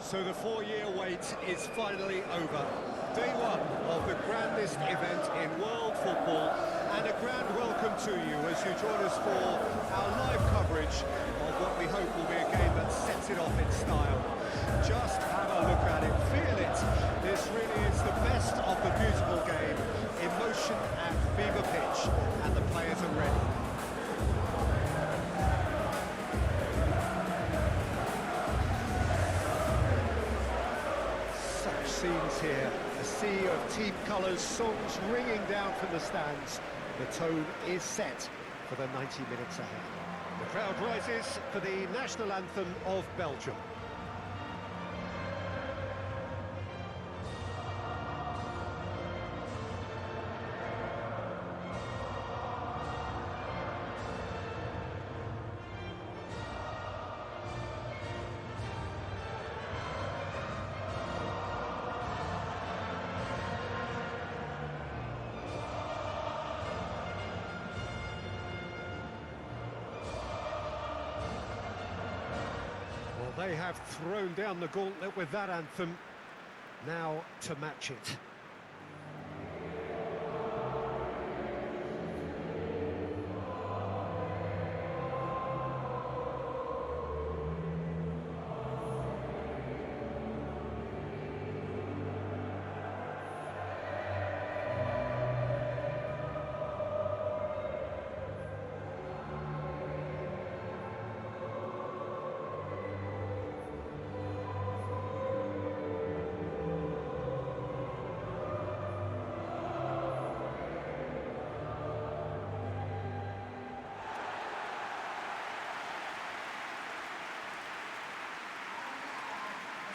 So the 4-year wait is finally over. Day one of the grandest event in world football, and a grand welcome to you as you join us for our live coverage of what we hope will be a game that sets it off in style. Just have a look at it, feel it. This really is the best of the beautiful game. Emotion at fever pitch, and the players are ready. Scenes here, a sea of team colours, songs ringing down from the stands. The tone is set for the 90 minutes ahead. The crowd rises for the national anthem of Belgium. They have thrown down the gauntlet with that anthem. Now to match it.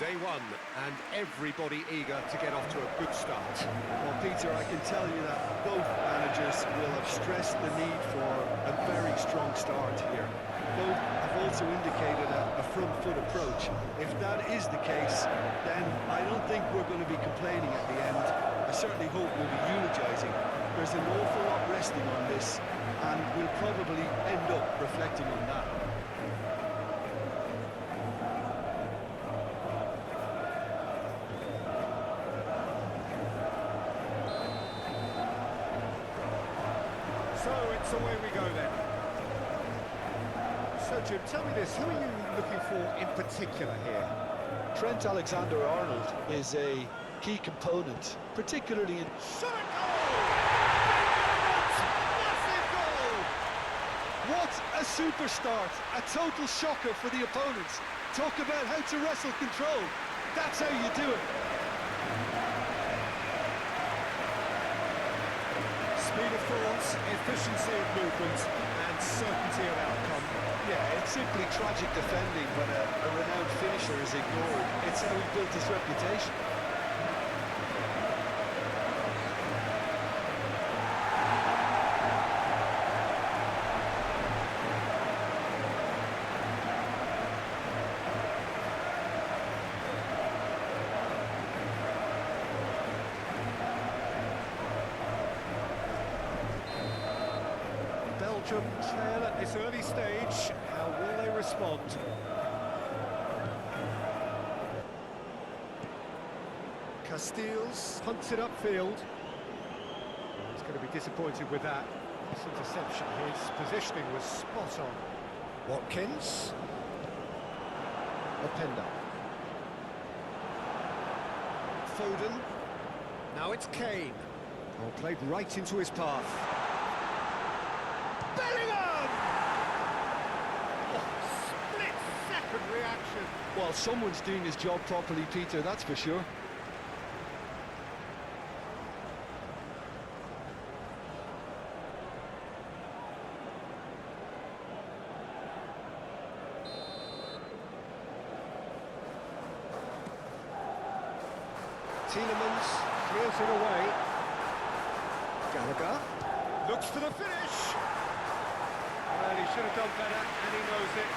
Day one, and everybody eager to get off to a good start. Well, Peter, I can tell you that both managers will have stressed the need for a very strong start here. Both have also indicated a front foot approach. If that is the case, then I don't think we're going to be complaining at the end. I certainly hope we'll be eulogising. There's an awful lot resting on this, and we'll probably end up reflecting on that. So it's away we go then. So Jim, tell me this, who are you looking for in particular here? Trent Alexander-Arnold is a key component, particularly in... Shot a goal! Massive goal! What a super start! A total shocker for the opponents. Talk about how to wrestle control. That's how you do it. Speed of thought, efficiency of movement, and certainty of outcome. Yeah, it's simply tragic defending when a renowned finisher is ignored. It's how he built his reputation. Belgium trail at this early stage. How will they respond? Casteels punts it upfield. He's going to be disappointed with that. This interception, his positioning was spot on. Watkins. Openda. Foden. Now it's Kane. Oh, played right into his path. Split-second reaction. Well, someone's doing his job properly, Peter, that's for sure. Tielemans clears it away. Gallagher looks for the finish. Well, he should have done better, and he knows it.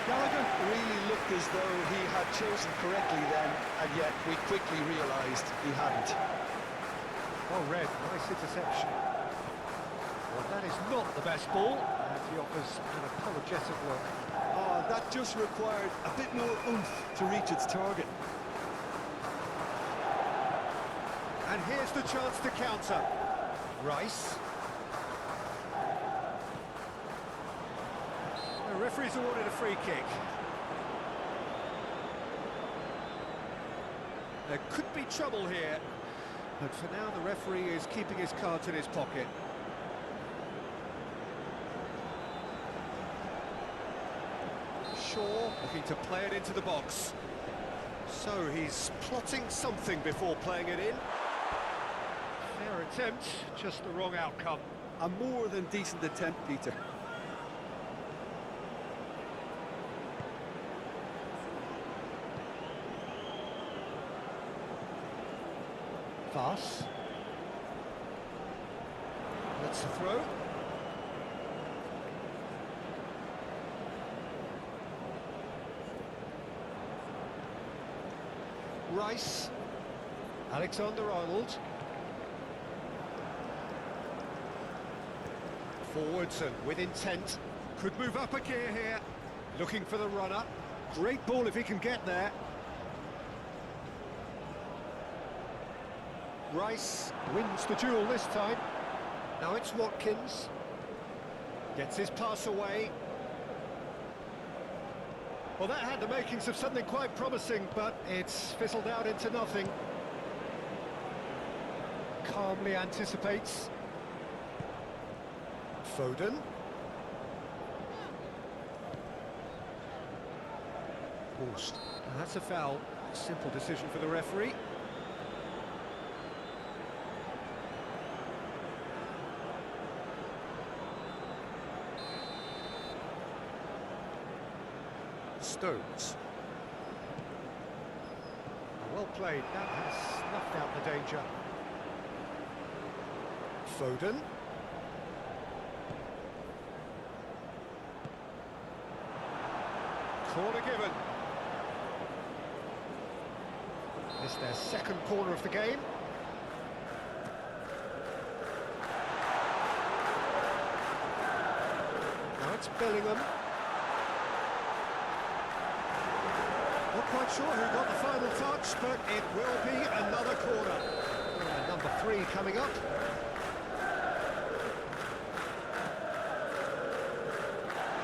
Gallagher really looked as though he had chosen correctly then, and yet we quickly realised he hadn't. Well read, nice interception. Well, that is not the best ball, and he offers an apologetic look. Oh, That just required a bit more oomph to reach its target. And here's the chance to counter. Rice. The referee's awarded a free kick. There could be trouble here, but for now the referee is keeping his cards in his pocket. Shaw looking to play it into the box. So he's plotting something before playing it in. Fair attempt, just the wrong outcome. A more than decent attempt, Peter. Pass. That's the throw. Rice. Alexander-Arnold. Forwards and with intent. Could move up a gear here. Looking for the runner. Great ball if he can get there. Rice wins the duel this time. Now it's Watkins. Gets his pass away. Well, that had the makings of something quite promising, but it's fizzled out into nothing. Calmly anticipates. Foden. Horst. That's a foul. Simple decision for the referee. Stones. Well played, that has snuffed out the danger. Foden. Corner given. It's their second corner of the game. Now it's Bellingham. Not quite sure who got the final touch, but it will be another corner. Number 3 coming up.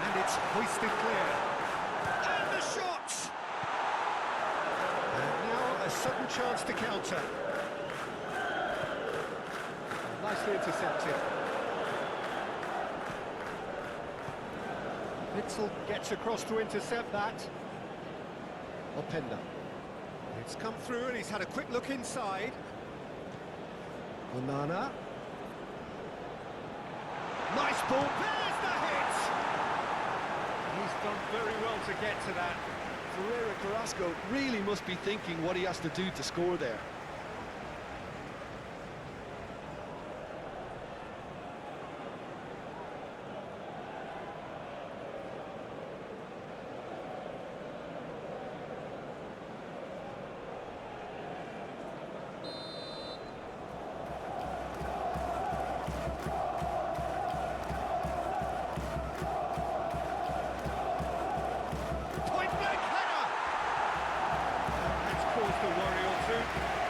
And it's hoisted clear. And the shot! And now a sudden chance to counter. Nicely intercepted. Witzel gets across to intercept that. Openda. It's come through and he's had a quick look inside. Onana. Nice ball, there's the hit! He's done very well to get to that. Ferreira Carrasco really must be thinking what he has to do to score there.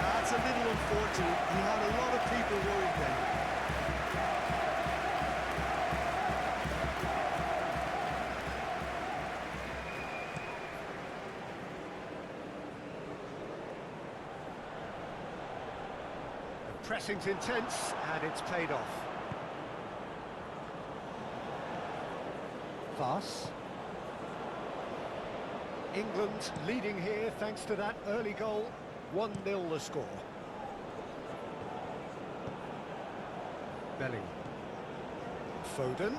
That's a little unfortunate. He had a lot of people worried then. The pressing's intense and it's paid off. Pass. England leading here thanks to that early goal. 1-0 the score. Bellingham. Foden.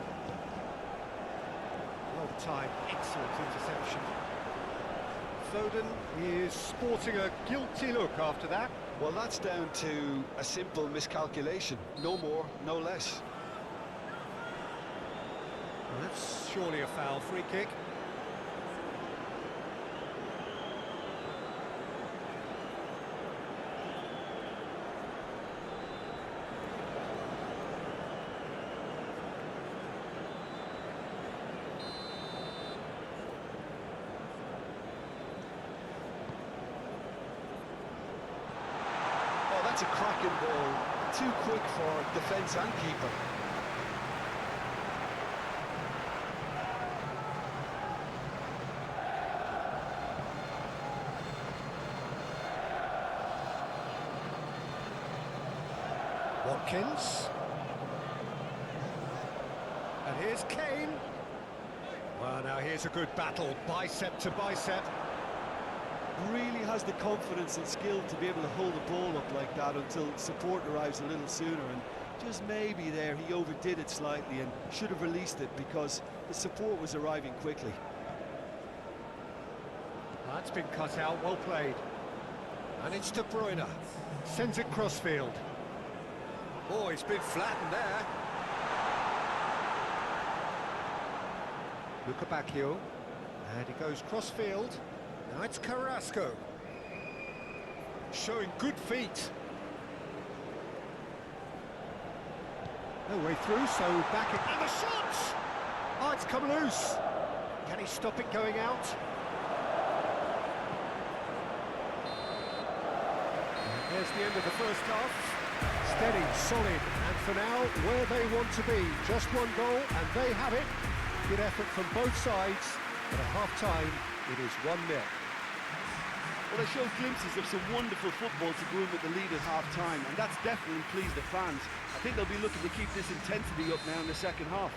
Well timed, excellent interception. Foden is sporting a guilty look after that. Well, that's down to a simple miscalculation. No more, no less. Well, that's surely a foul. Free kick. That's a cracking ball, too quick for defence and keeper. Watkins. And here's Kane. Well, now here's a good battle, bicep to bicep. Really has the confidence and skill to be able to hold the ball up like that until support arrives a little sooner, and just maybe there he overdid it slightly and should have released it because the support was arriving quickly. That's been cut out, well played. And it's De Bruyne, sends it crossfield. Oh, he's been flattened there. Luka Bacchio, and he goes crossfield. Now it's Carrasco, showing good feet. No way through, so back it, and the shot! Oh, it's come loose. Can he stop it going out? And there's the end of the first half. Steady, solid, and for now, where they want to be. Just one goal, and they have it. Good effort from both sides, but at half-time, it is 1-0. Well, they showed glimpses of some wonderful football to go in with the lead at half-time, and that's definitely pleased the fans. I think they'll be looking to keep this intensity up now in the second half.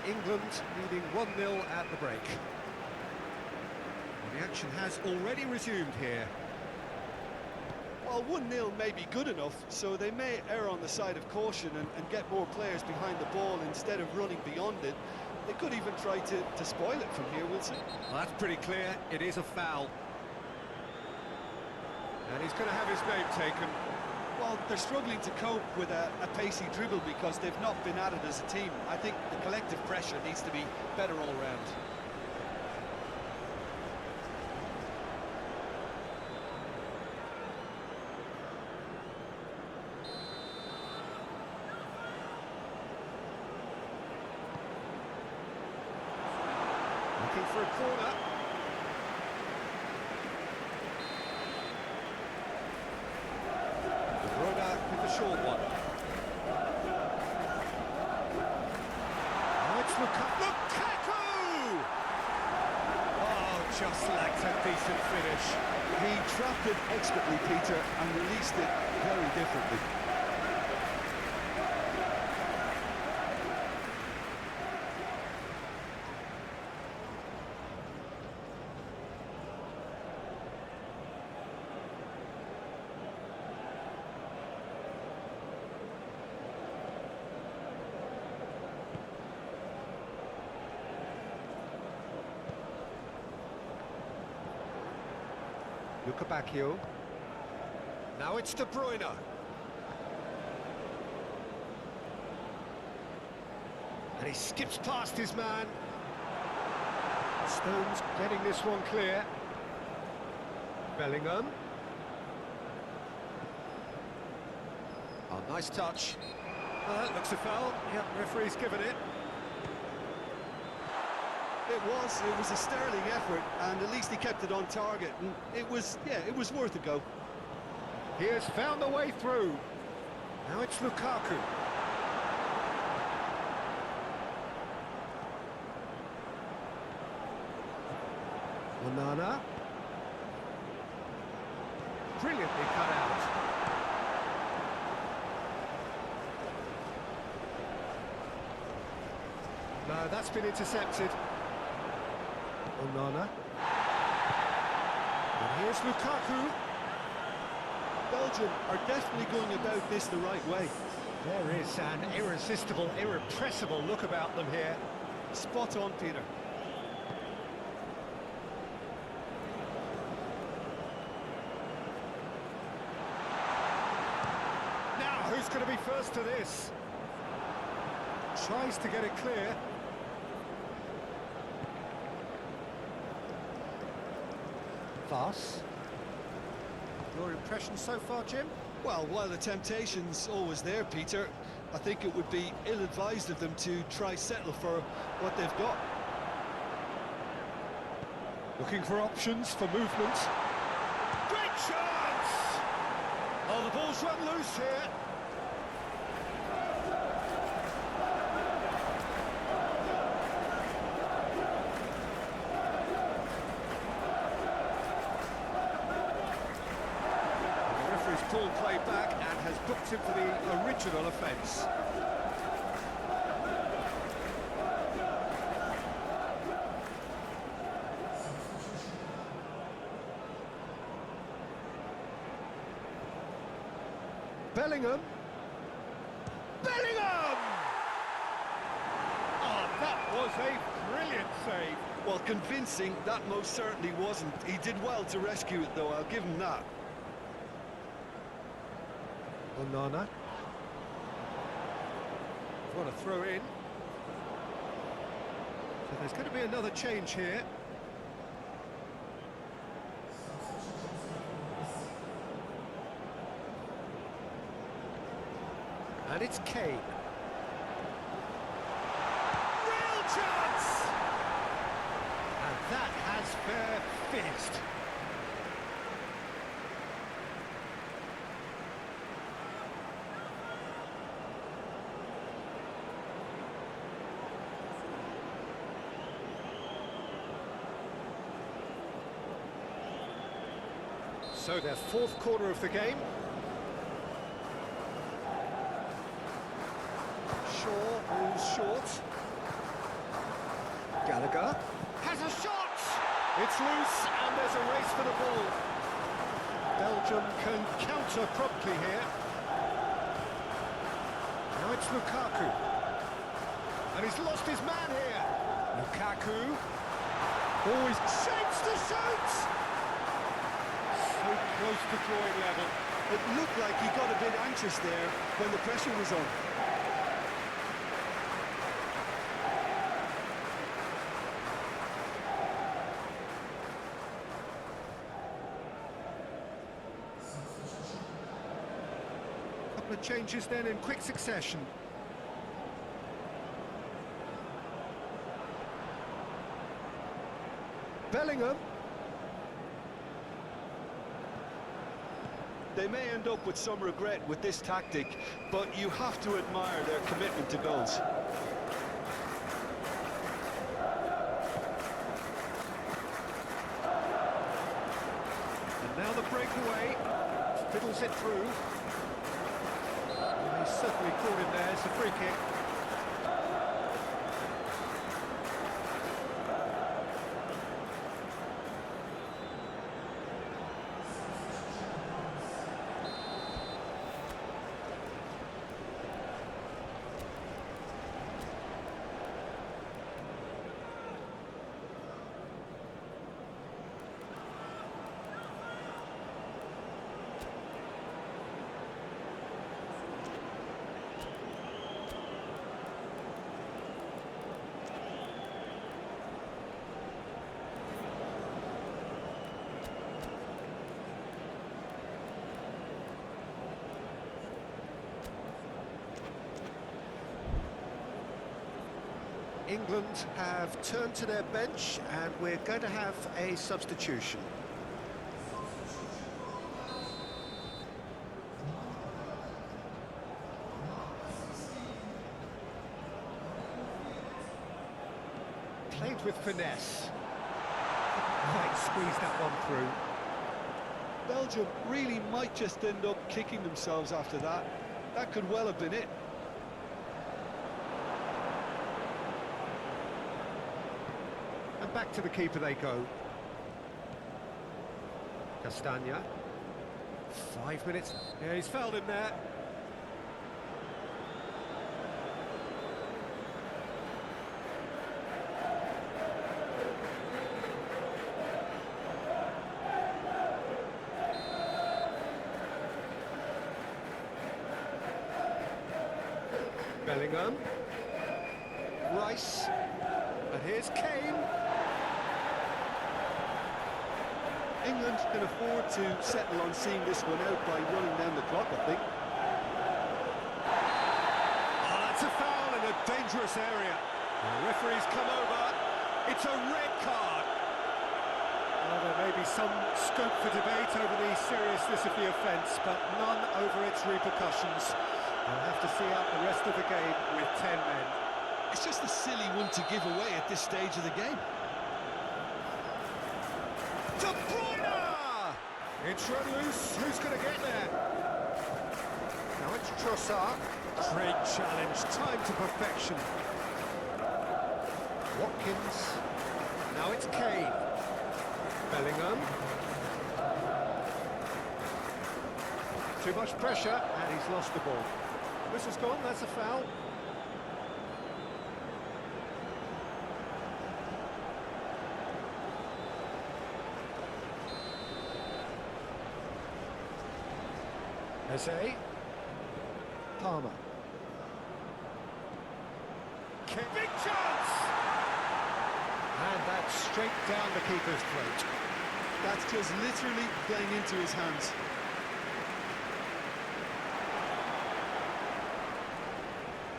England leading 1-0 at the break. And the action has already resumed here. Well, 1-0 may be good enough, so they may err on the side of caution and get more players behind the ball instead of running beyond it. They could even try to spoil it from here, we'll see. Well, that's pretty clear, it is a foul. And he's going to have his name taken. Well, they're struggling to cope with a pacey dribble because they've not been at it as a team. I think the collective pressure needs to be better all round. Looking for a corner. De Bruyne with the short one. Now it's Lukaku! Oh, just lacked a decent finish. He trapped it expertly, Peter, and released it very differently. Luka Bacchio. Now it's De Bruyne. And he skips past his man. Stones getting this one clear. Bellingham. Oh, nice touch. That looks a foul. Yep, referee's given it. It was a sterling effort, and at least he kept it on target, and it was worth a go. He has found a way through. Now it's Lukaku. Onana. Brilliantly cut out. No, that's been intercepted. Onana. And here's Lukaku. Belgium are definitely going about this the right way. There is an irresistible, irrepressible look about them here. Spot on, Peter. Now, who's going to be first to this? Tries to get it clear. Voss. Your impression so far, Jim? Well, while the temptation's always there, Peter, I think it would be ill-advised of them to try settle for what they've got. Looking for options for movement. Great chance! Well, the ball's run loose here. The referee's pulled play back and has booked him for the original offence. Bellingham! Bellingham! Oh, that was a brilliant save. Well, convincing, that most certainly wasn't. He did well to rescue it, though, I'll give him that. Onana. What a throw in. So there's going to be another change here. And it's Kane. Real chance! And that has fair fizzed. So their fourth quarter of the game. Shaw moves short. Gallagher has a shot! It's loose and there's a race for the ball. Belgium can counter promptly here. Now it's Lukaku. And he's lost his man here. Lukaku. Oh, he's shapes to shoot! So close to drawing level. It looked like he got a bit anxious there when the pressure was on. Couple of changes then in quick succession. Bellingham. They may end up with some regret with this tactic, but you have to admire their commitment to goals. And now the breakaway. Fiddles it through. Well, he's certainly caught him there. It's a free kick. England have turned to their bench and we're going to have a substitution. Played with finesse. Couldn't quite squeeze that one through. Belgium really might just end up kicking themselves after that. That could well have been it. And back to the keeper they go. Castagna. 5 minutes. Yeah, he's fouled him there. Bellingham. Rice. And here's Kane. England can afford to settle on seeing this one out by running down the clock, I think. Oh, that's a foul in a dangerous area. The referee's come over. It's a red card. Well, there may be some scope for debate over the seriousness of the offence, but none over its repercussions. They'll have to see out the rest of the game with 10 men. It's just a silly one to give away at this stage of the game. De Bruyne! It's run loose. Who's going to get there? Now it's Trossard. Great challenge. Time to perfection. Watkins. Now it's Kane. Bellingham. Too much pressure, and he's lost the ball. Whistle's gone, that's a foul. Eze. Palmer. Big chance! And that's straight down the keeper's throat. That's just literally playing into his hands.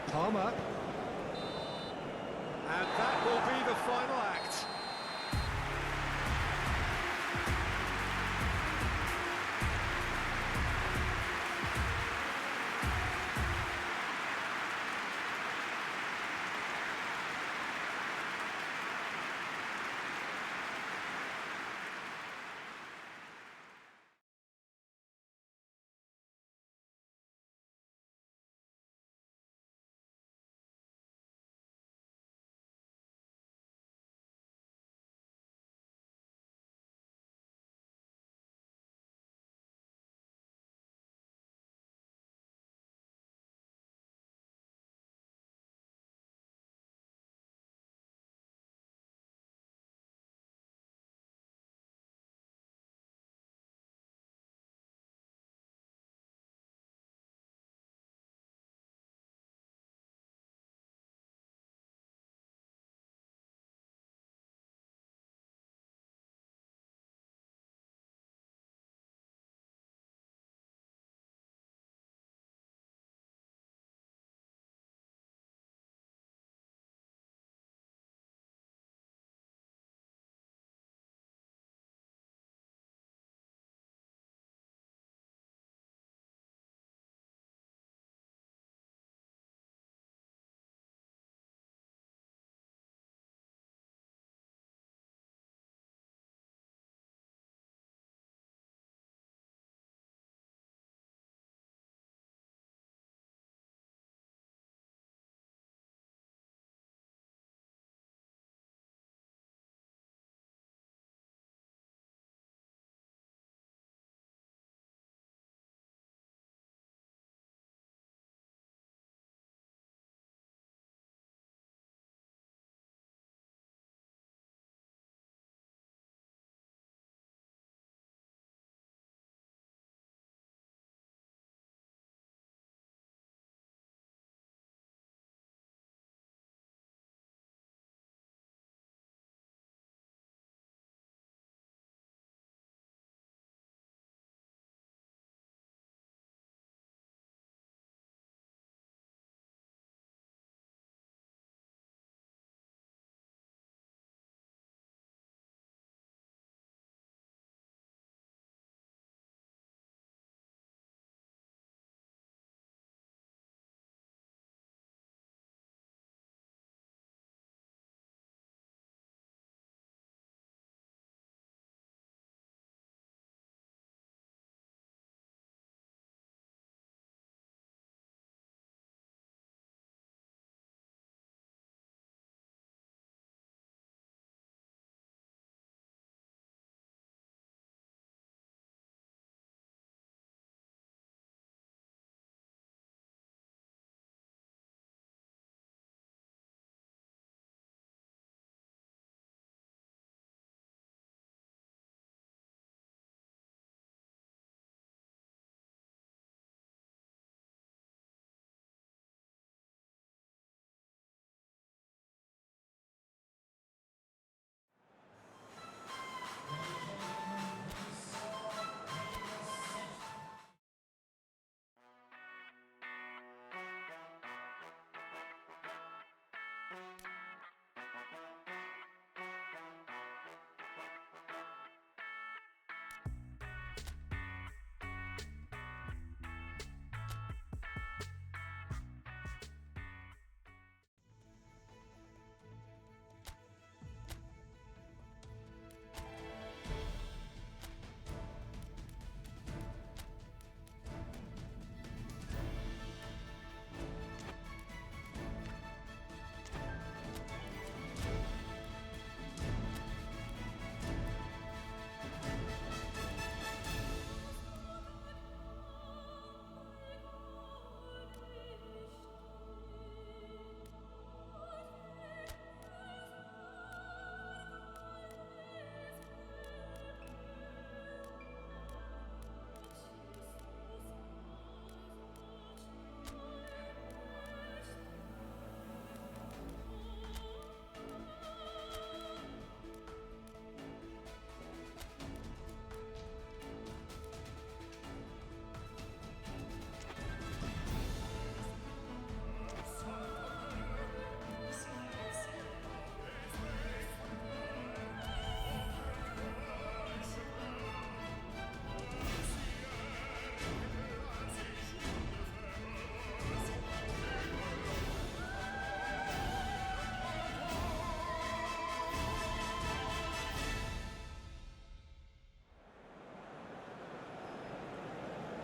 Palmer. And that will be the final act.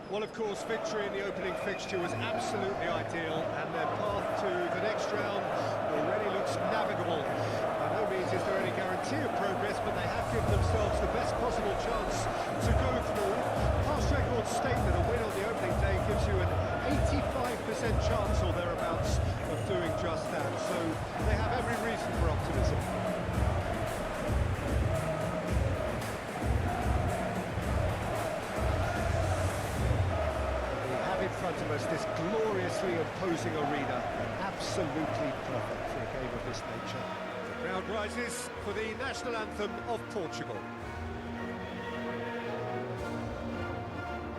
Well, of course, victory in the opening fixture was absolutely ideal, and their path to the next round already looks navigable. By no means is there any guarantee of progress, but they have given themselves the best possible chance to go through. Past records state that a win on the opening day gives you an 85% chance or thereabouts of doing just that, so they have every reason for optimism. In front of us, this gloriously imposing arena, absolutely perfect for a game of this nature. The crowd rises for the national anthem of Portugal.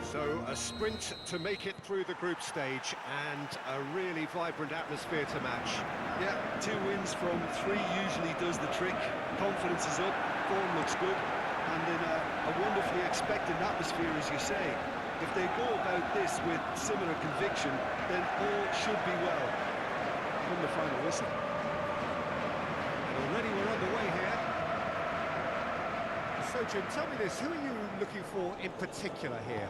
So a sprint to make it through the group stage, and a really vibrant atmosphere to match. Yeah, 2 wins from 3 usually does the trick. Confidence is up, form looks good, and in a wonderfully expectant atmosphere, as you say. If they go about this with similar conviction, then all should be well. Come the final whistle. And already we're underway here. So, Jim, tell me this, who are you looking for in particular here?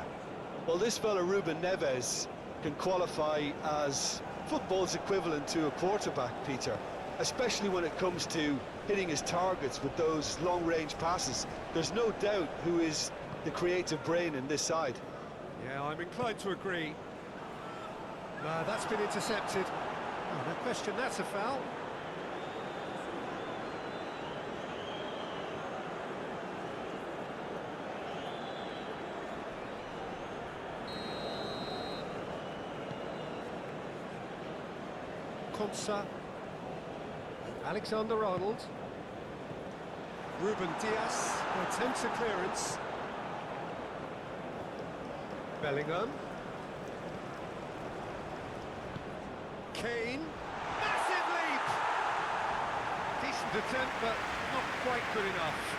Well, this fella, Ruben Neves, can qualify as football's equivalent to a quarterback, Peter. Especially when it comes to hitting his targets with those long-range passes. There's no doubt who is the creative brain in this side. Yeah, I'm inclined to agree. That's been intercepted. Oh, no question, that's a foul. Konsa. Alexander-Arnold. Ruben Dias attempts a clearance. Bellingham. Kane. Massive leap! Decent attempt, but not quite good enough.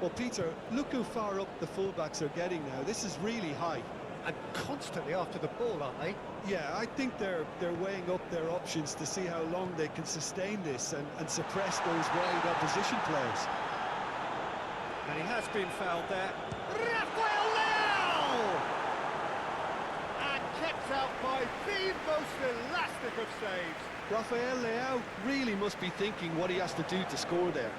Well, Peter, look how far up the fullbacks are getting now. This is really high. And constantly after the ball, aren't they? Yeah, I think they're weighing up their options to see how long they can sustain this and suppress those wide opposition players. And he has been fouled there. Rafael Leao! And kept out by the most elastic of saves. Rafael Leao really must be thinking what he has to do to score there.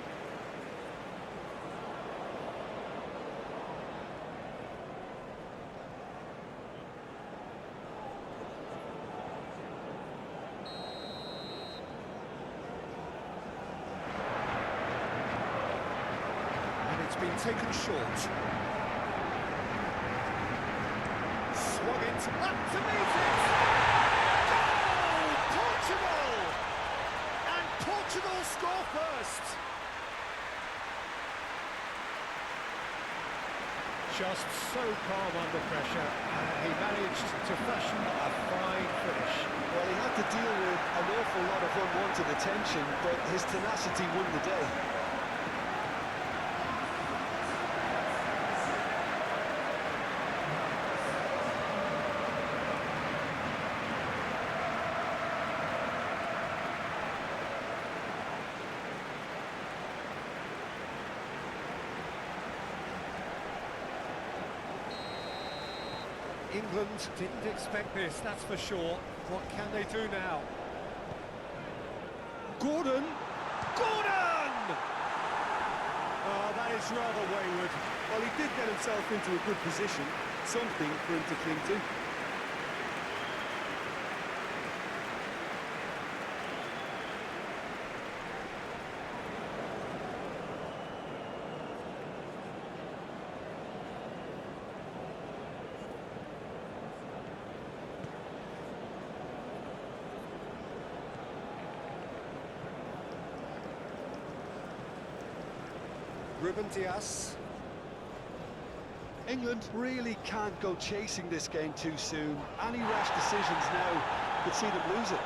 Been taken short. Swung it up to meet it. Goal! Portugal! And Portugal score first. Just so calm under pressure, and he managed to fashion a fine finish. Well, he had to deal with an awful lot of unwanted attention, but his tenacity won the day. England didn't expect this, that's for sure. What can they do now? Gordon! Gordon! Oh, that is rather wayward. Well, he did get himself into a good position, something for him to cling to. Ruben Dias. England really can't go chasing this game too soon. Any rash decisions now could see them lose it.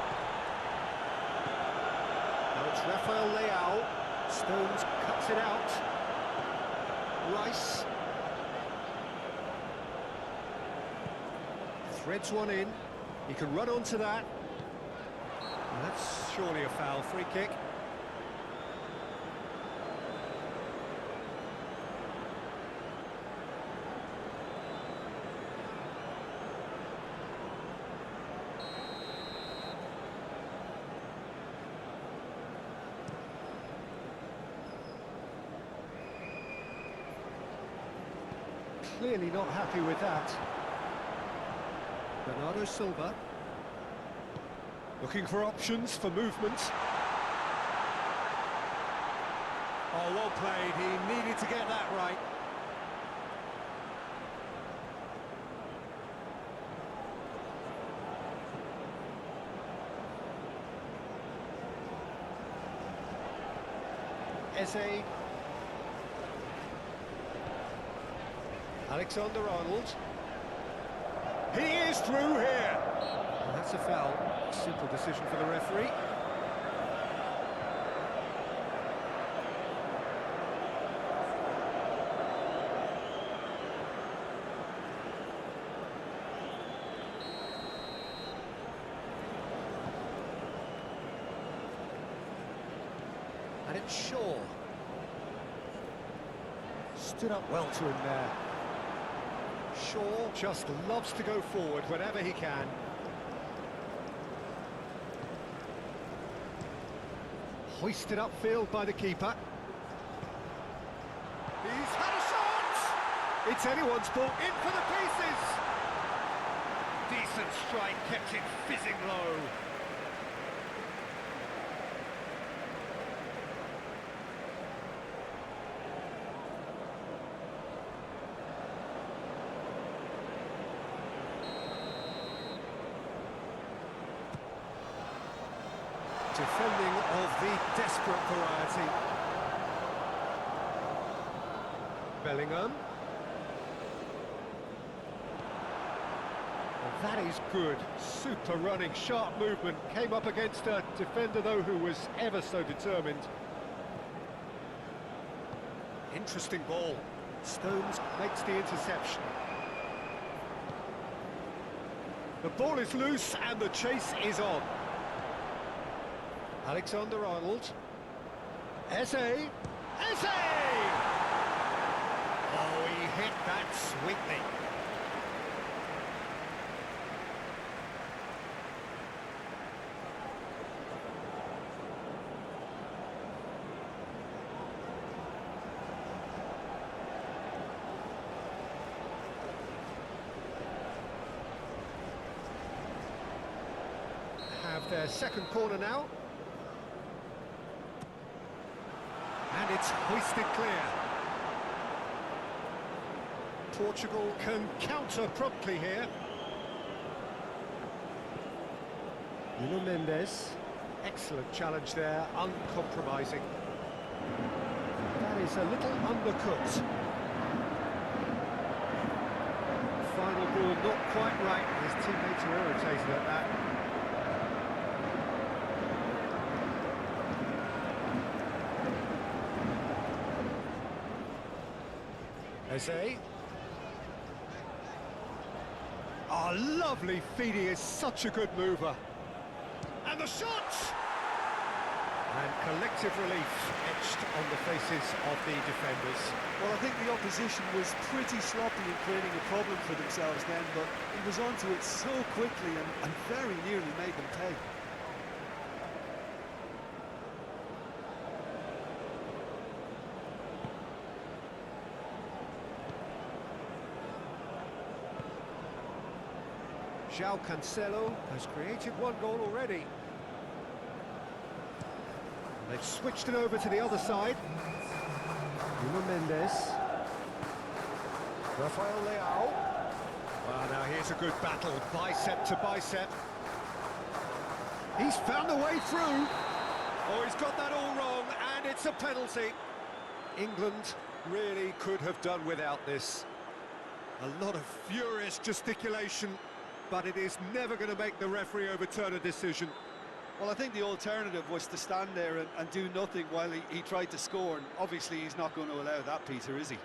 Now it's Rafael Leao. Stones cuts it out. Rice. Threads one in. He can run onto that. And that's surely a foul. Free kick. Clearly not happy with that. Bernardo Silva. Looking for options for movement. Oh, well played. He needed to get that right. Eze. Alexander-Arnold. He is through here. And that's a foul. Simple decision for the referee. And it's Shaw. Stood up well to him there. Shaw just loves to go forward whenever he can. Hoisted upfield by the keeper. He's had a shot! It's anyone's ball, in for the pieces! Decent strike, kept it fizzing low. Defending of the desperate variety. Bellingham. Well, that is good. Super running, sharp movement. Came up against a defender, though, who was ever so determined. Interesting ball. Stones makes the interception. The ball is loose and the chase is on. Alexander-Arnold. Eze! Eze! Oh, he hit that sweetly. Have their second corner now. And it's hoisted clear. Portugal can counter promptly here. Nuno Mendes. Excellent challenge there, uncompromising. That is a little undercut. Final ball not quite right. His teammates are irritated at that. Eze. Oh, lovely feed, he is such a good mover. And the shot! And collective relief etched on the faces of the defenders. Well, I think the opposition was pretty sloppy in creating a problem for themselves then, but he was onto it so quickly and very nearly made them pay. João Cancelo has created one goal already. They've switched it over to the other side. Nuno Mendes. Rafael Leao. Well, now here's a good battle, bicep to bicep. He's found a way through. Oh, he's got that all wrong, and it's a penalty. England really could have done without this. A lot of furious gesticulation, but it is never going to make the referee overturn a decision. Well, I think the alternative was to stand there and do nothing while he tried to score, and obviously he's not going to allow that, Peter, is he?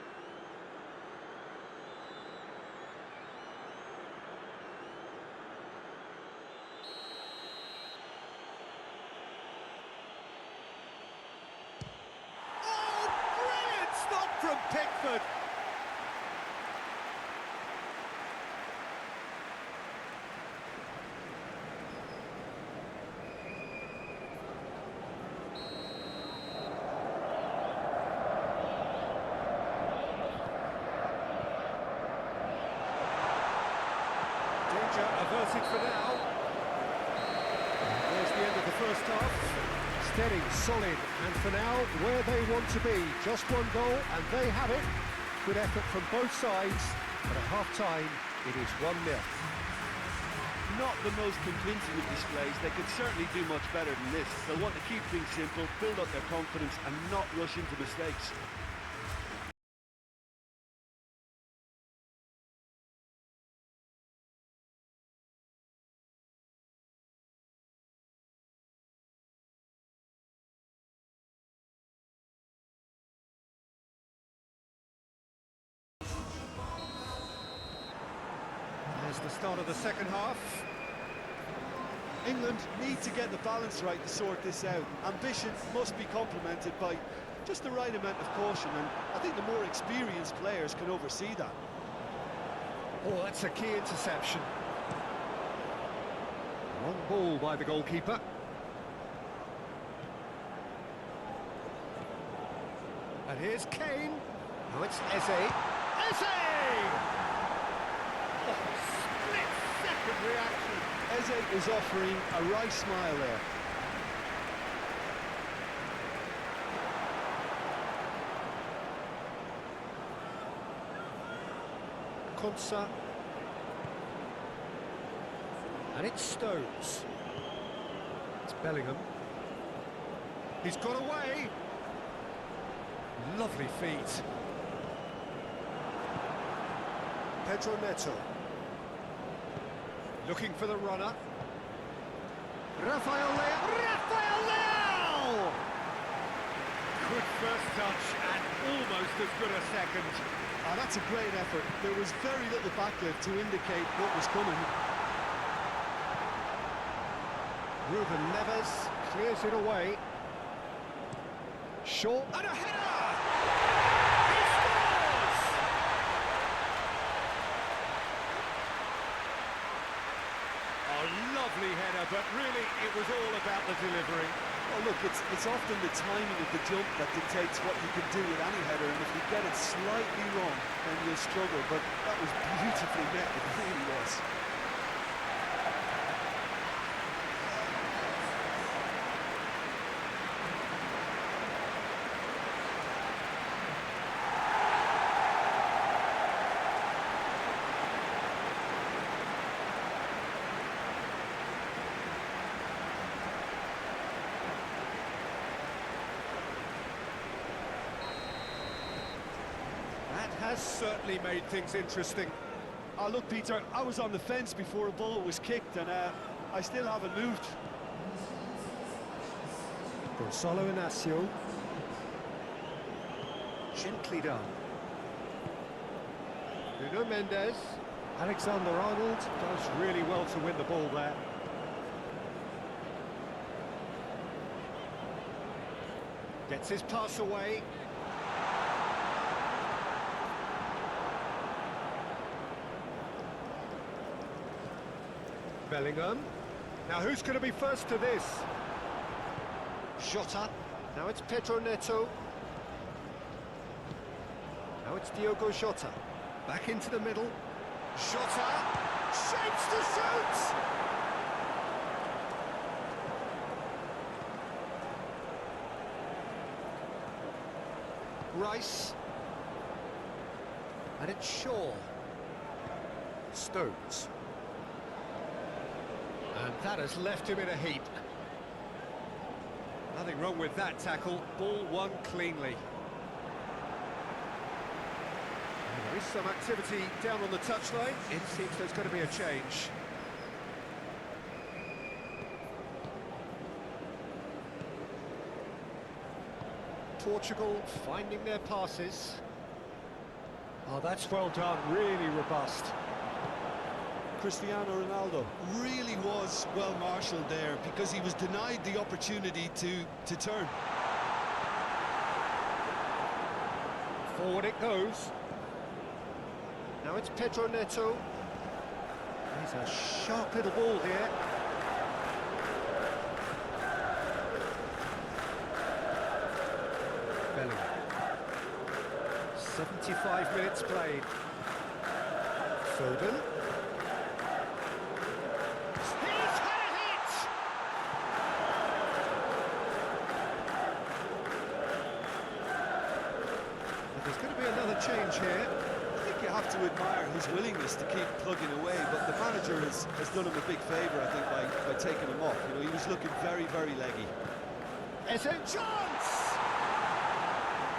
Oh, brilliant stop from Pickford! Danger averted for now. There's the end of the first half. Steady, solid, and for now, where they want to be. Just one goal, and they have it. Good effort from both sides, but at half-time, it is 1-0. Not the most convincing of displays. They could certainly do much better than this. They'll want to keep things simple, build up their confidence, and not rush into mistakes. There's the start of the second half. England need to get the balance right to sort this out. Ambition must be complemented by just the right amount of caution, and I think the more experienced players can oversee that. Oh, that's a key interception. Long ball by the goalkeeper. And here's Kane. Now it's Eze. Eze! Oh, split-second reaction. Eze is offering a right smile there. Konsa. And it's Stones. It's Bellingham. He's got away. Lovely feet. Pedro Neto. Looking for the runner. Rafael Leao. Rafael Leao! Good first touch and almost as good a second. Oh, that's a great effort. There was very little backlift to indicate what was coming. Ruben Neves clears it away. Short and a header! He scores! A lovely header, but really it was all about the delivery. Oh, look, it's often the timing of the jump that dictates what you can do with any header, and if you get it slightly wrong, then you'll struggle, but that was beautifully met, it really was. Has certainly made things interesting. Oh, look, Peter, I was on the fence before a ball was kicked, and I still haven't moved. Gonzalo Inacio. Gently done. Nuno Mendes. Alexander-Arnold does really well to win the ball there. Gets his pass away. Bellingham. Now who's going to be first to this? Jota. Now it's Pedro Neto. Now it's Diogo Jota. Back into the middle. Jota. Shapes to shoot! Rice. And it's Shaw. Stones. And that has left him in a heap. Nothing wrong with that tackle. Ball won cleanly. And there is some activity down on the touchline. It seems there's going to be a change. Portugal finding their passes. Oh, that's well done, really robust. Cristiano Ronaldo really was well marshalled there because he was denied the opportunity to turn. Forward it goes. Now it's Pedro Neto. He's a sharp little ball here. Bellingham. 75 minutes played. Foden. He's had a hit! But there's going to be another change here. I think you have to admire his willingness to keep plugging away, but the manager has done him a big favour, I think, by taking him off. You know, he was looking very, very leggy. It's a chance!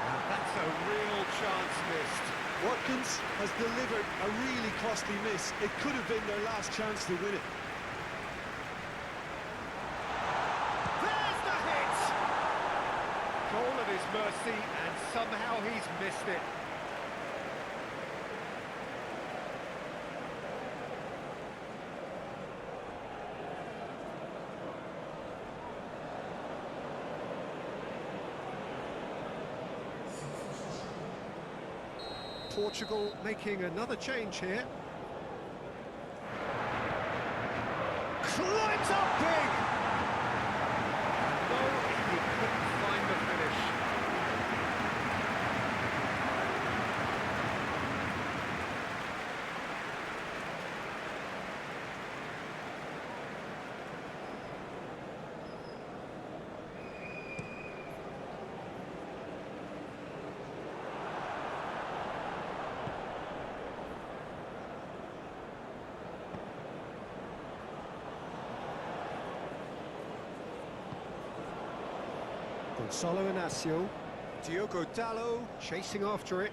And that's a real chance missed. Watkins has delivered a really costly miss. It could have been their last chance to win it. There's the hit! Goal at his mercy, and somehow he's missed it. Portugal making another change here. Climbs up big! No, he couldn't find the finish. Gonzalo Inacio, Diogo Dalot chasing after it.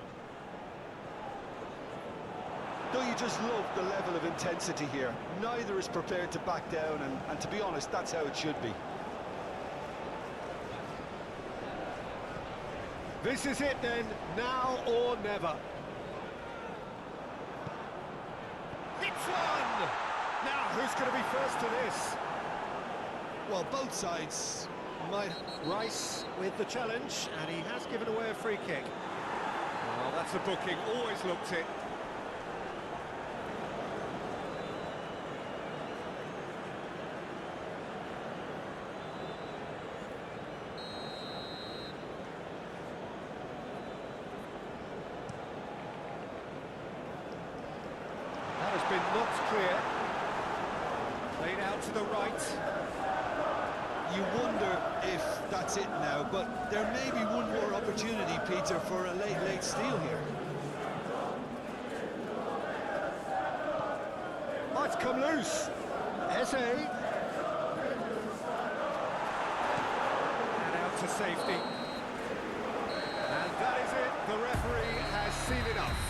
Don't you just love the level of intensity here? Neither is prepared to back down, and to be honest, that's how it should be. This is it then, now or never. It's one! Now, who's going to be first to this? Well, both sides might... Rice with the challenge, and he has given away a free kick. Well, that's a booking, always looked it. That has been knocked clear. Played out to the right. You wonder if that's it now, but there may be one more opportunity, Peter, for a late steal here. Oh, it's come loose. Eze. And out to safety. And that is it. The referee has seen enough.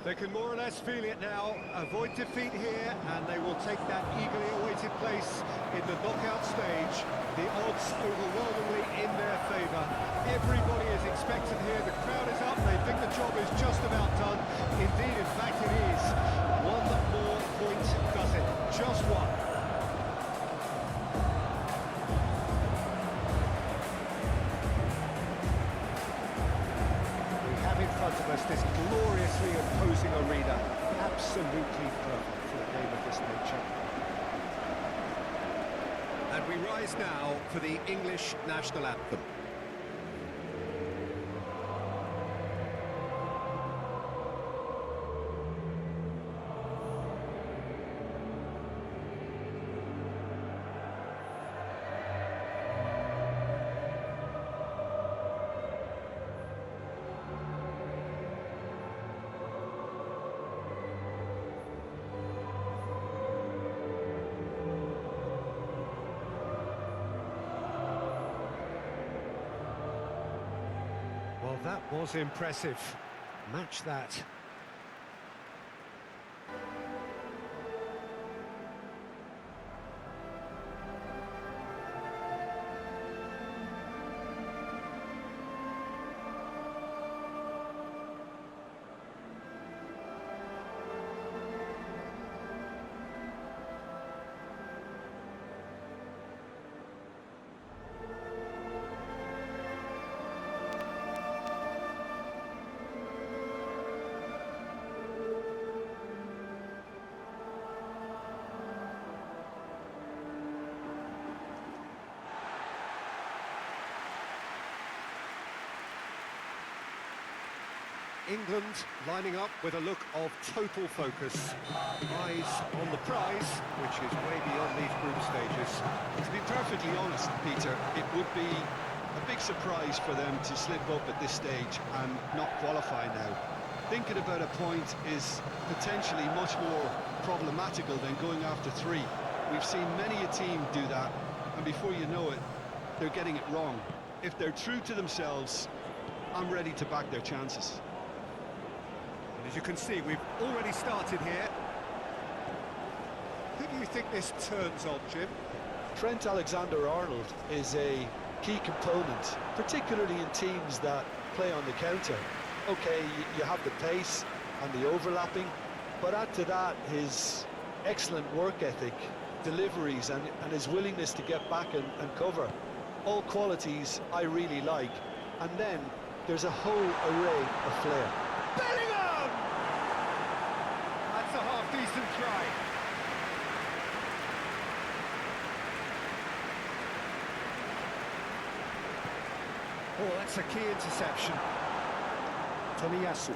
They can more or less feel it now, avoid defeat here, and they will take that eagerly awaited place in the knockout stage. The odds overwhelmingly in their favour. Everybody is expectant here, the crowd is up, they think the job is just about done. Indeed, in fact it is. One more point does it, just one. Of us, this gloriously imposing arena, absolutely perfect for a game of this nature. And we rise now for the English national anthem. Well, that was impressive. Match that. England lining up with a look of total focus. Eyes on the prize, which is way beyond these group stages. To be perfectly honest, Peter, it would be a big surprise for them to slip up at this stage and not qualify now. Thinking about a point is potentially much more problematical than going after 3. We've seen many a team do that, and before you know it, they're getting it wrong. If they're true to themselves, I'm ready to back their chances. And as you can see, we've already started here. Who do you think this turns on, Jim? Trent Alexander-Arnold is a key component, particularly in teams that play on the counter. Okay, you have the pace and the overlapping, but add to that his excellent work ethic, deliveries and his willingness to get back and cover. All qualities I really like. And then there's a whole array of flair. Bellingham! That's a half-decent try. Oh, that's a key interception. Tomiyasu.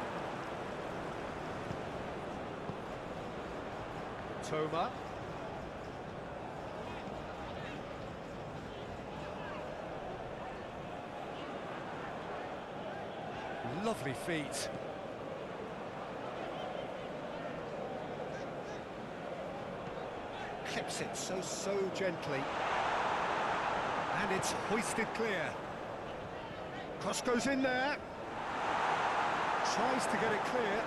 Toma. Lovely feet. Clips it so gently. And it's hoisted clear. Cross goes in there. Tries to get it clear.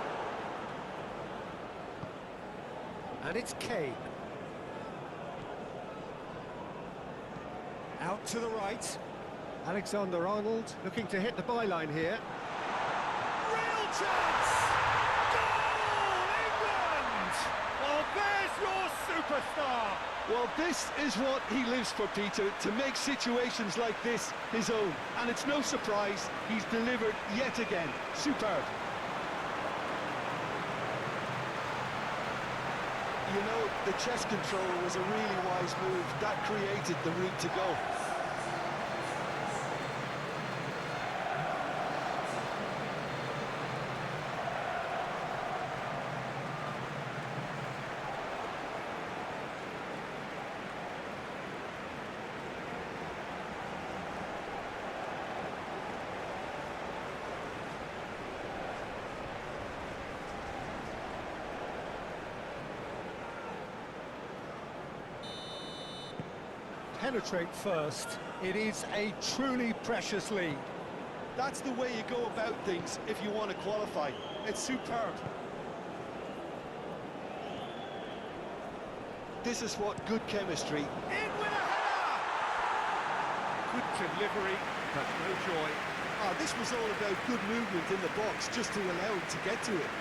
And it's Kane. Out to the right. Alexander-Arnold looking to hit the byline here. Real chance! Goal, England! Well, there's your superstar! Well, this is what he lives for, Peter, to make situations like this his own. And it's no surprise he's delivered yet again. Superb. You know, the chest control was a really wise move. That created the route to go. Penetrate first. It is a truly precious lead. That's the way you go about things if you want to qualify. It's superb. This is what good chemistry. In with a header! Good delivery, but no joy. Ah, this was all about good movement in the box just to allow him to get to it.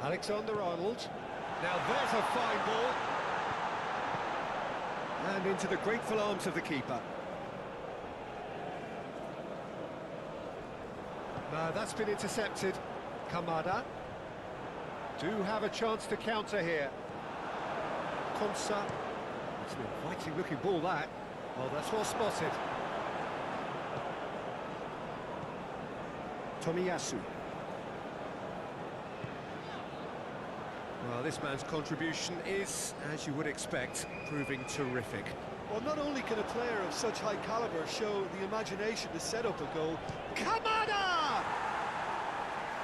Alexander-Arnold. Now there's a fine ball. And into the grateful arms of the keeper. Now that's been intercepted. Kamada do have a chance to counter here. Konsa. It's an inviting looking ball, that. Well, that's well spotted. Tomiyasu. Well, this man's contribution is, as you would expect, proving terrific. Well, not only can a player of such high caliber show the imagination to set up a goal. Kamada!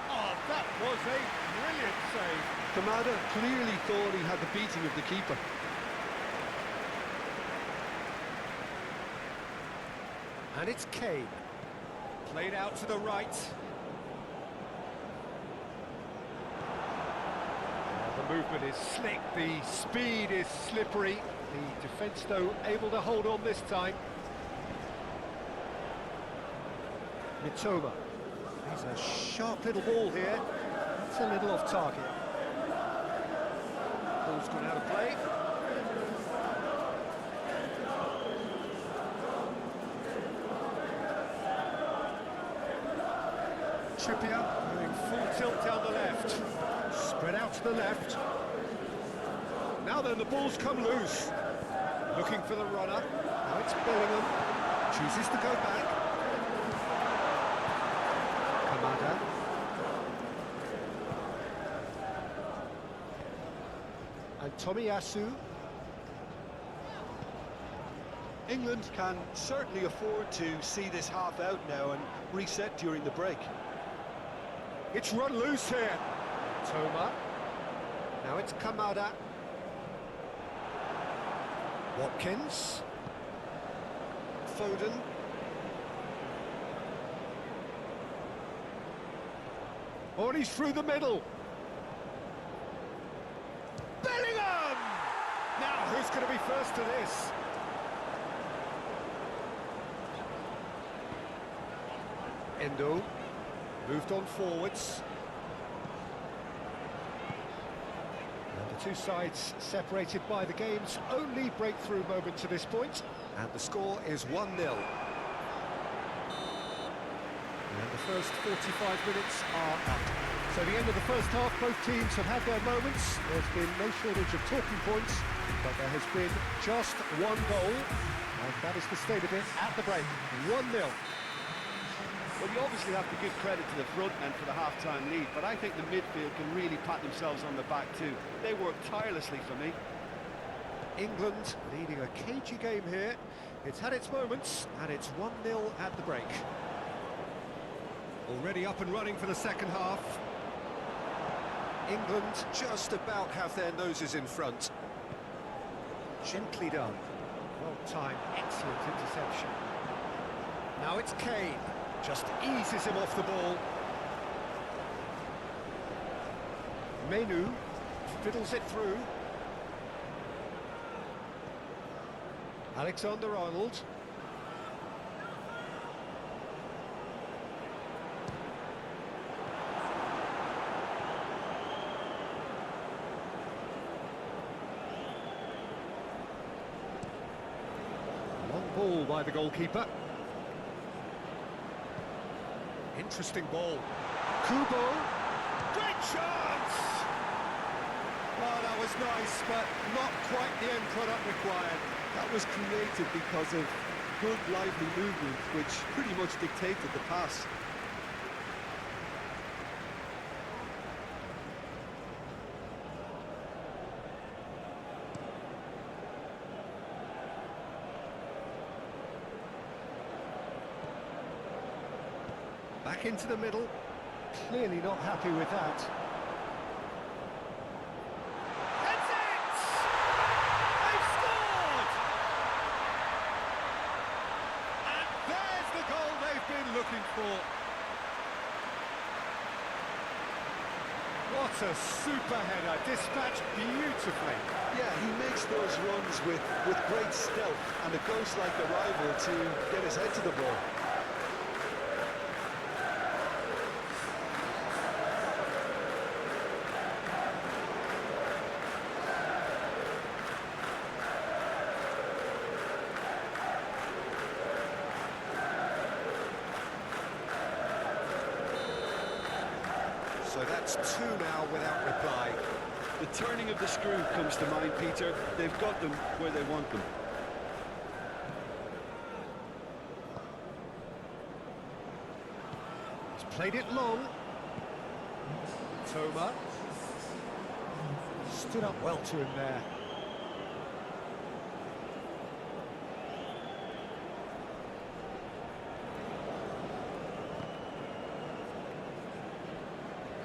Oh, that was a brilliant save. Kamada clearly thought he had the beating of the keeper. And it's Kane. Played out to the right. The movement is slick, the speed is slippery. The defence, though, able to hold on this time. Mitoma. He's a sharp little ball here. It's a little off target. Ball's gone out of play. Trippier going full tilt down the left. Spread out to the left. Now then, the ball's come loose. Looking for the runner. Now it's Bellingham. Chooses to go back. Kamada. And Tomiyasu. England can certainly afford to see this half out now and reset during the break. It's run loose here. Toma. Now it's Kamada. Watkins. Foden. Oh, and he's through the middle. Bellingham! Now, who's going to be first to this? Endo. Moved on forwards. And the two sides separated by the game's only breakthrough moment to this point. And the score is 1-0. And the first 45 minutes are up. So the end of the first half, both teams have had their moments. There's been no shortage of talking points, but there has been just one goal. And that is the state of it at the break. 1-0. Well, you obviously have to give credit to the front men for the half-time lead, but I think the midfield can really pat themselves on the back too. They worked tirelessly for me. England leading a cagey game here. It's had its moments, and it's 1-0 at the break. Already up and running for the second half. England just about have their noses in front. Gently done. Well timed, excellent interception. Now it's Kane. Just eases him off the ball. Menu fiddles it through. Alexander-Arnold. Long ball by the goalkeeper. Interesting ball. Kubo. Great chance! Oh, that was nice, but not quite the end product required. That was created because of good, lively movement, which pretty much dictated the pass. Back into the middle. Clearly not happy with that. That's it! They've scored! And there's the goal they've been looking for. What a super header, dispatched beautifully. Yeah, he makes those runs with great stealth and a ghost-like arrival to get his head to the ball. So that's two now without reply. The turning of the screw comes to mind, Peter. They've got them where they want them. He's played it long. Toma. Stood up well to him there.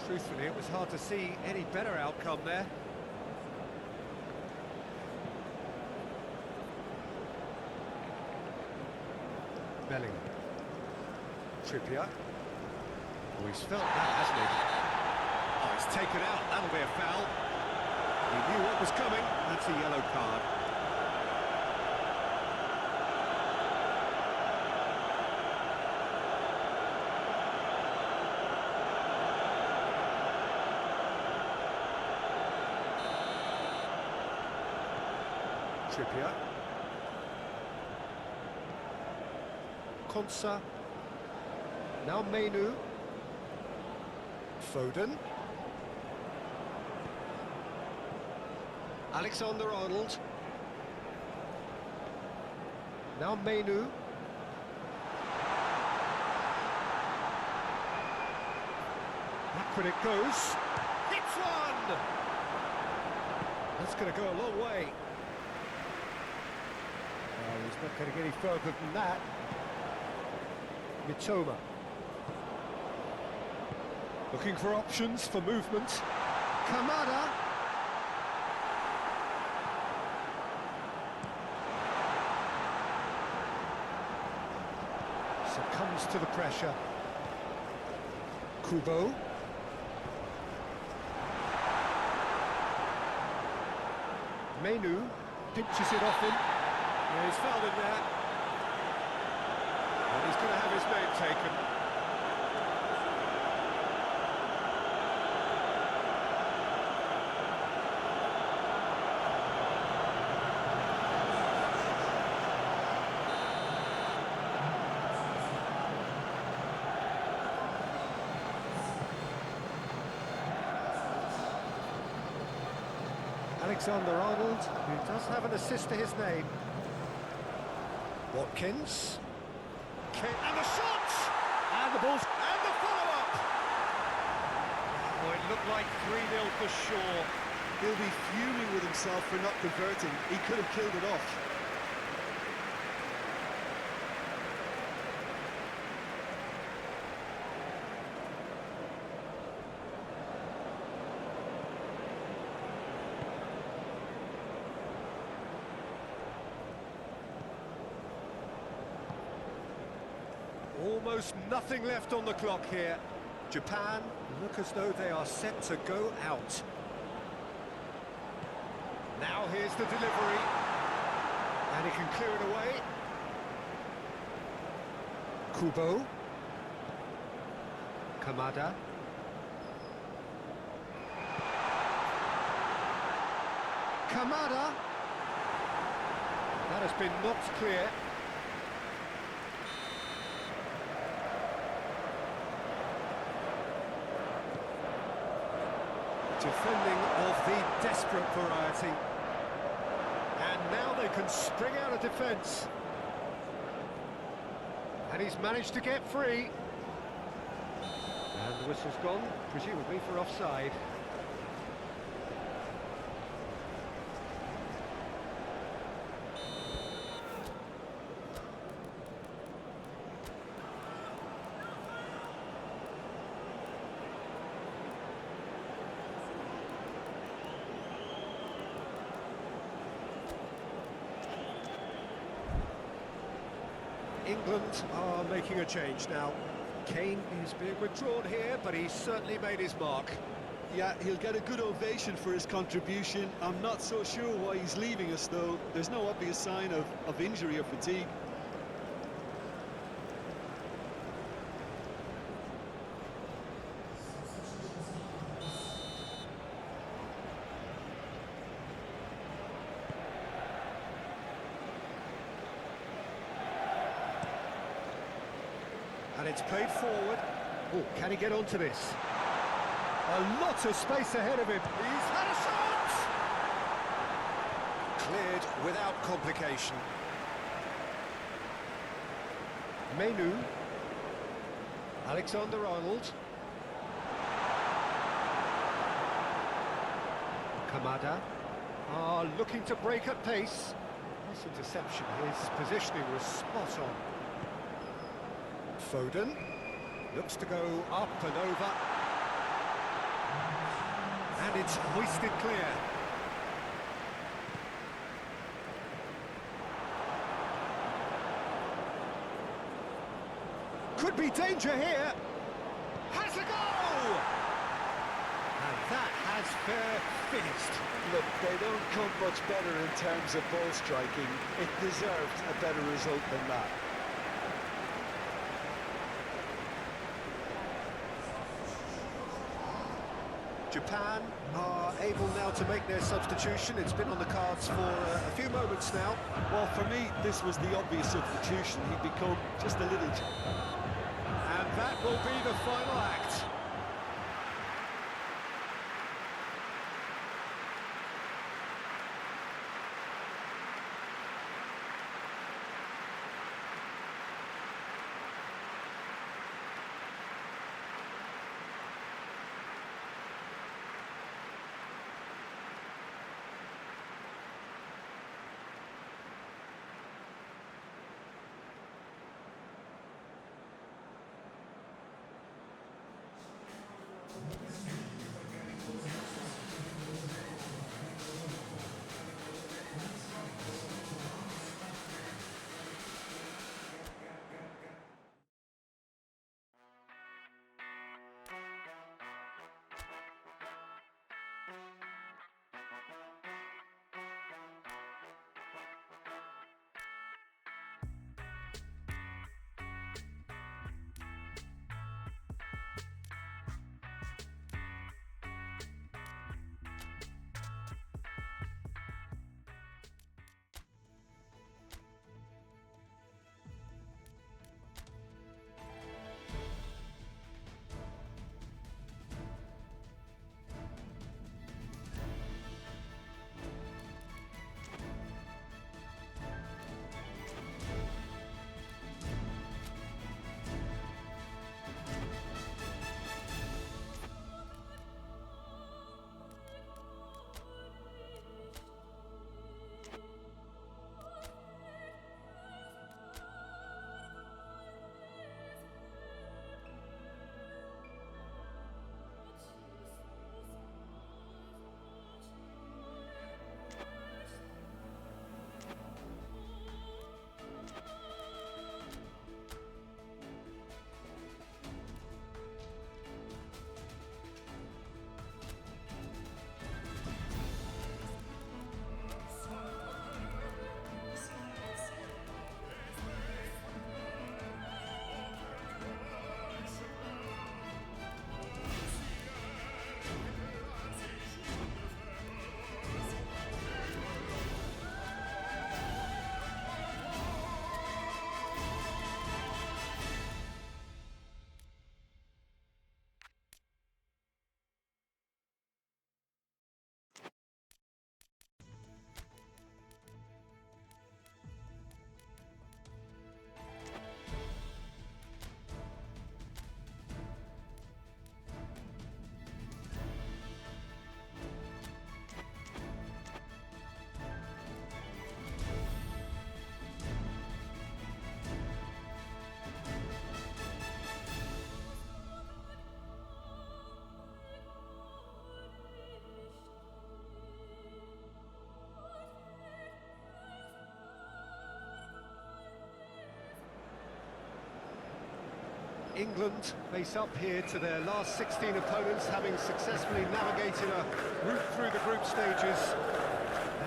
Truthfully, it was hard to see any better outcome there. Bellingham. Trippier. Oh, he's felt that, hasn't he? Oh, it's taken out. That'll be a foul. He knew what was coming. That's a yellow card. Trippier. Konsa. Now Menu. Foden. Alexander-Arnold. Now Menu. Backward it goes. Hits one! That's going to go a long way. He's not going to get any further than that. Mitoma. Looking for options for movement. Kamada. Succumbs to the pressure. Kubo. Menu pinches it off him. Yeah, he's fouled him there. And he's going to have his name taken. Alexander-Arnold, who does have an assist to his name. Watkins. And the shot! And the ball's... And the follow-up! Oh, it looked like 3-0 for sure. He'll be fuming with himself for not converting. He could have killed it off. Almost nothing left on the clock here. Japan look as though they are set to go out. Now here's the delivery. And he can clear it away. Kubo. Kamada. Kamada. That has been knocked clear. Defending of the desperate variety. And now they can spring out of defence. And he's managed to get free. And the whistle's gone, presumably for offside. England are making a change now. Kane is being withdrawn here, but he's certainly made his mark. Yeah, he'll get a good ovation for his contribution. I'm not so sure why he's leaving us, though. There's no obvious sign of injury or fatigue. And it's played forward. Oh, can he get onto this? A lot of space ahead of him. He's had a shot! Cleared without complication. Menu. Alexander-Arnold. Kamada are looking to break at pace. Nice interception. His positioning was spot on. Foden looks to go up and over, and it's hoisted clear. Could be danger here. Has a goal! And that has fair finished. Look, they don't come much better in terms of ball striking. It deserved a better result than that. Japan are able now to make their substitution. It's been on the cards for a few moments now. Well, for me, this was the obvious substitution. He'd become just a little... And that will be the final act. England face up here to their last 16 opponents, having successfully navigated a route through the group stages.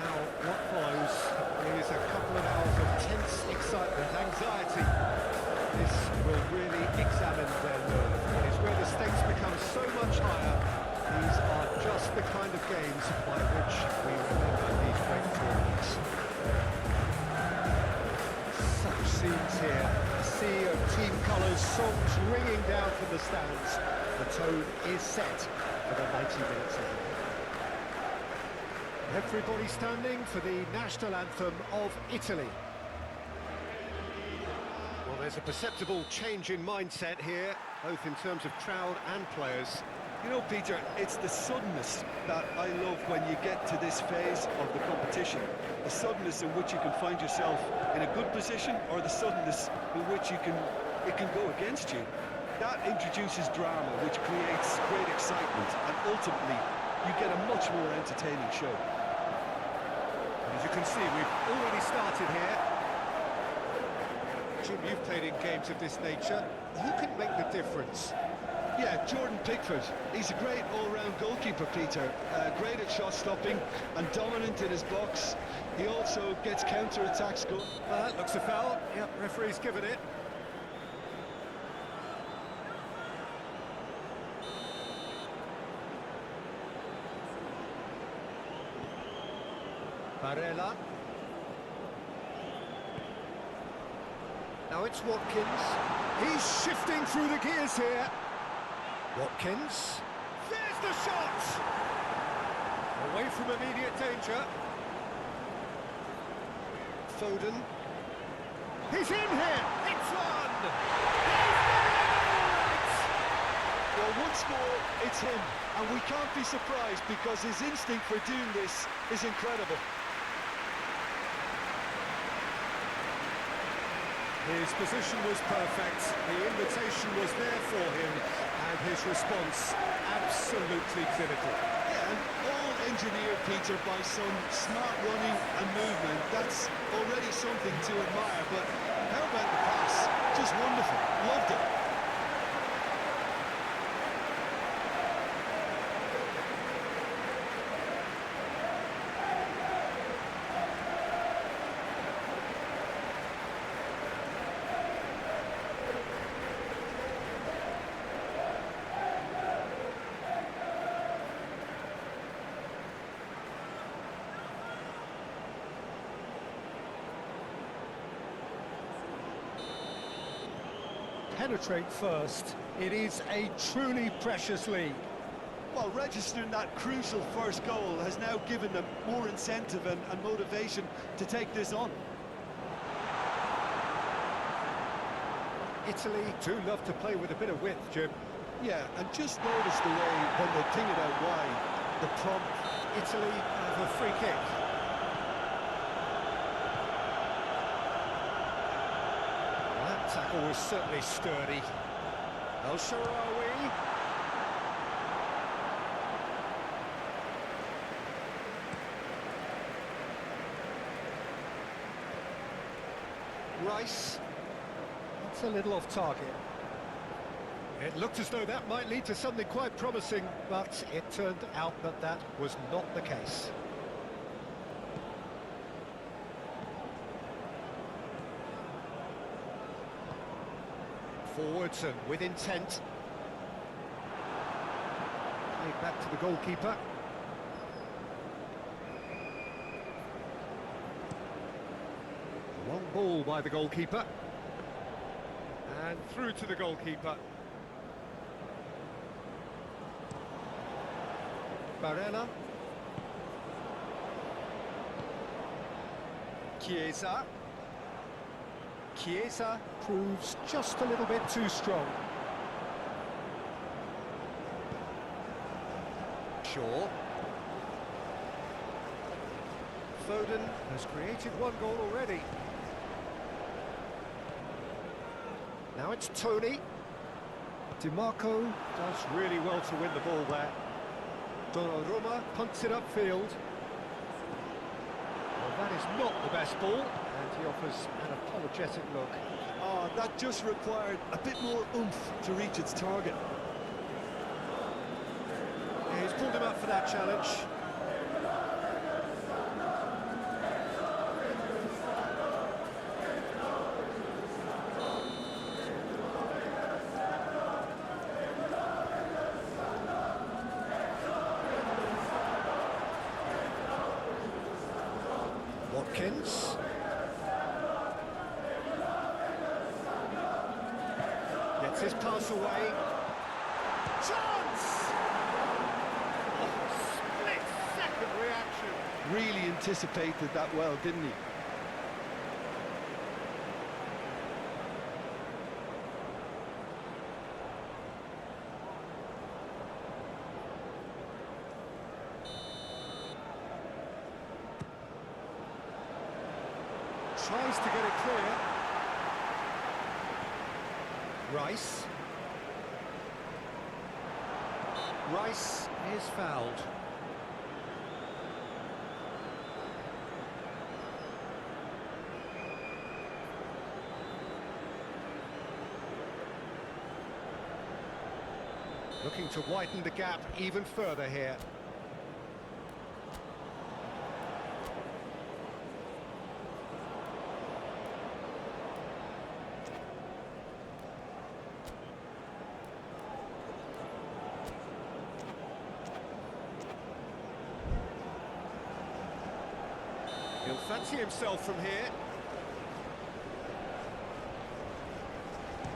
Now, what follows is a couple of hours of tense excitement, anxiety. This will really examine their nerve. It is where the stakes become so much higher. These are just the kind of games by which we remember these great tournaments. Such scenes here. A sea of team colours, songs ringing down from the stands. The tone is set for the 90 minutes ahead. Everybody standing for the national anthem of Italy. Well, there's a perceptible change in mindset here, both in terms of crowd and players. You know, Peter, it's the suddenness that I love when you get to this phase of the competition. The suddenness in which you can find yourself in a good position, or the suddenness in which it can go against you. That introduces drama, which creates great excitement, and ultimately you get a much more entertaining show. As you can see, we've already started here. Jim, you've played in games of this nature. Who can make the difference? Yeah, Jordan Pickford. He's a great all-round goalkeeper, Peter. Great at shot stopping and dominant in his box. He also gets counter-attacks going. That looks a foul. Yep, referee's given it. Barella. Now it's Watkins. He's shifting through the gears here. Watkins. There's the shot! Away from immediate danger. Foden. He's in here! It's one! Well, once more, it's him. And we can't be surprised because his instinct for doing this is incredible. His position was perfect, the invitation was there for him, and his response absolutely clinical. Yeah, and all engineered, Peter, by some smart running and movement. That's already something to admire, but how about the pass? Just wonderful. Loved it. Penetrate first. It is a truly precious lead. Well, registering that crucial first goal has now given them more incentive and motivation to take this on. Italy do love to play with a bit of width, Jim. Yeah, and just notice the way when they ping it out wide, the prompt. Italy have a free kick. That tackle was certainly sturdy. El Shaarawy. Rice. That's a little off target. It looked as though that might lead to something quite promising, but it turned out that that was not the case. Forwards and with intent. Played back to the goalkeeper. Long ball by the goalkeeper. And through to the goalkeeper. Barella. Chiesa. Chiesa proves just a little bit too strong. Shaw. Foden has created one goal already. Now it's Tony. DiMarco does really well to win the ball there. Donnarumma punts it upfield. Well, that is is not the best ball, and he offers an apologetic look. Oh, that just required a bit more oomph to reach its target. Yeah, he's pulled him up for that challenge. Watkins. Gets his pass away. Chance! Oh, split-second reaction. Really anticipated that well, didn't he? Tries to get it clear. Rice. Rice is fouled. Looking to widen the gap even further here. He'll fancy himself from here.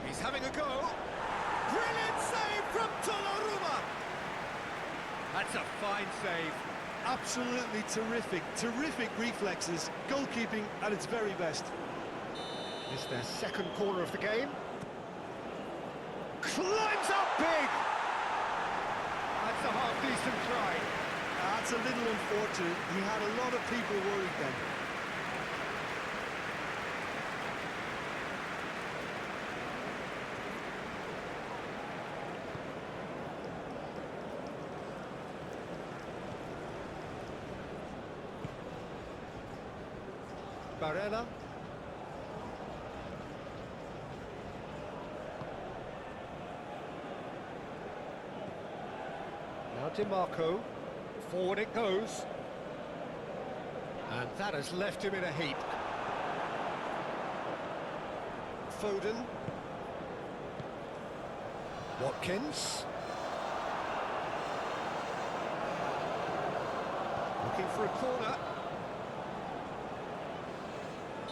He's having a go. Brilliant save from Donnarumma. That's a fine save. Absolutely terrific, terrific reflexes. Goalkeeping at its very best. It's their second corner of the game. Climbs up big. That's a half-decent try. That's a little unfortunate. He had a lot of people worried then. Barella. Now DiMarco. Forward it goes. And that has left him in a heap. Foden. Watkins. Looking for a corner.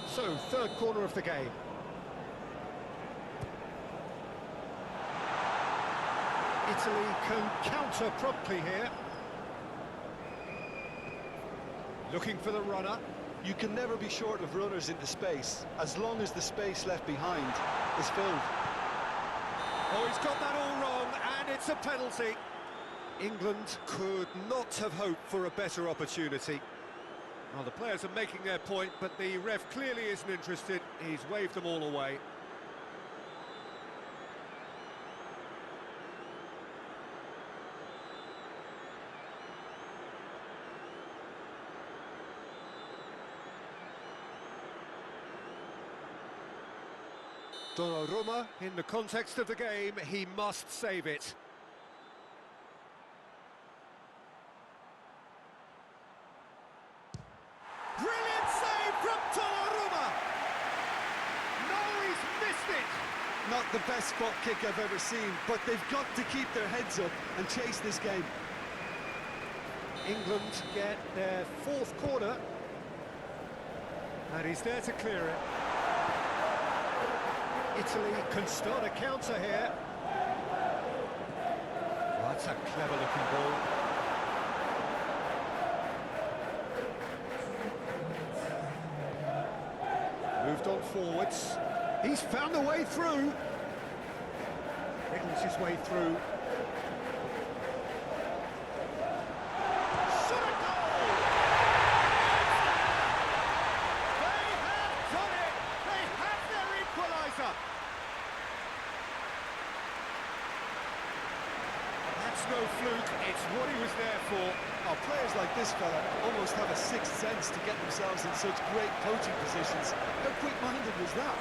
So, third corner of the game. Italy can counter promptly here. Looking for the runner. You can never be short of runners into space, as long as the space left behind is filled. Oh, he's got that all wrong, and it's a penalty. England could not have hoped for a better opportunity. Well, the players are making their point, but the ref clearly isn't interested. He's waved them all away. Donnarumma, in the context of the game, he must save it. Brilliant save from Donnarumma! No, he's missed it! Not the best spot kick I've ever seen, but they've got to keep their heads up and chase this game. England get their fourth corner. And he's there to clear it. Italy can start a counter here. Oh, that's a clever-looking ball. Moved on forwards. He's found the way through. Wriggles his way through. Shot a goal! They have done it! They have their equaliser! That's no fluke, it's what he was there for. Oh, players like this fella almost have a sixth sense to get themselves in such great coaching positions. How quick-minded was that?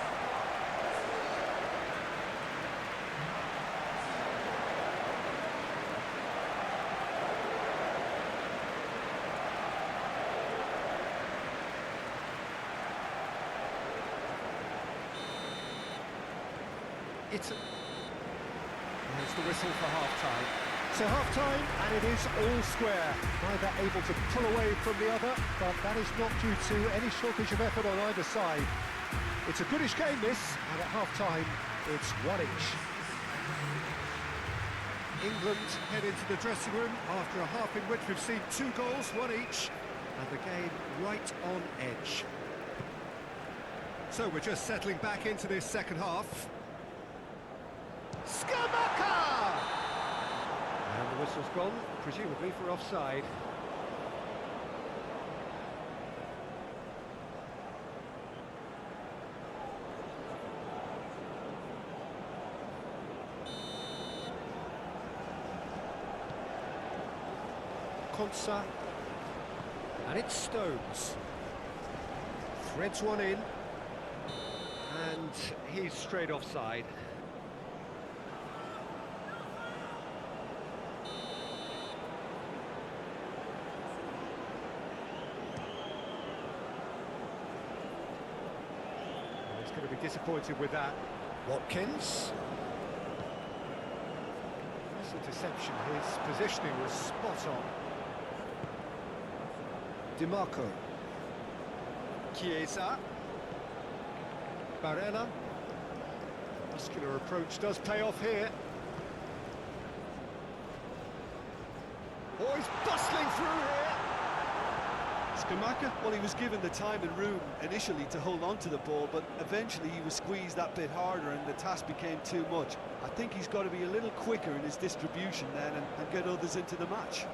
There's the whistle for half-time. So half-time, and it is all square. Neither able to pull away from the other, but that is not due to any shortage of effort on either side. It's a goodish game, this, and at half-time, it's 1-1. England head into the dressing room after a half in which we've seen 2 goals, 1 each, and the game right on edge. So we're just settling back into this second half. Skamaka! And the whistle's gone, presumably for offside. Konsa. And it's Stones. Threads one in. And he's straight offside. He's going to be disappointed with that. Watkins. That's a deception. His positioning was spot on. DiMarco. Chiesa. Barella. Muscular approach does pay off here. Oh, he's bustling through here. Skamaka, well, he was given the time and room initially to hold on to the ball, but eventually he was squeezed that bit harder and the task became too much. I think he's got to be a little quicker in his distribution then and get others into the match.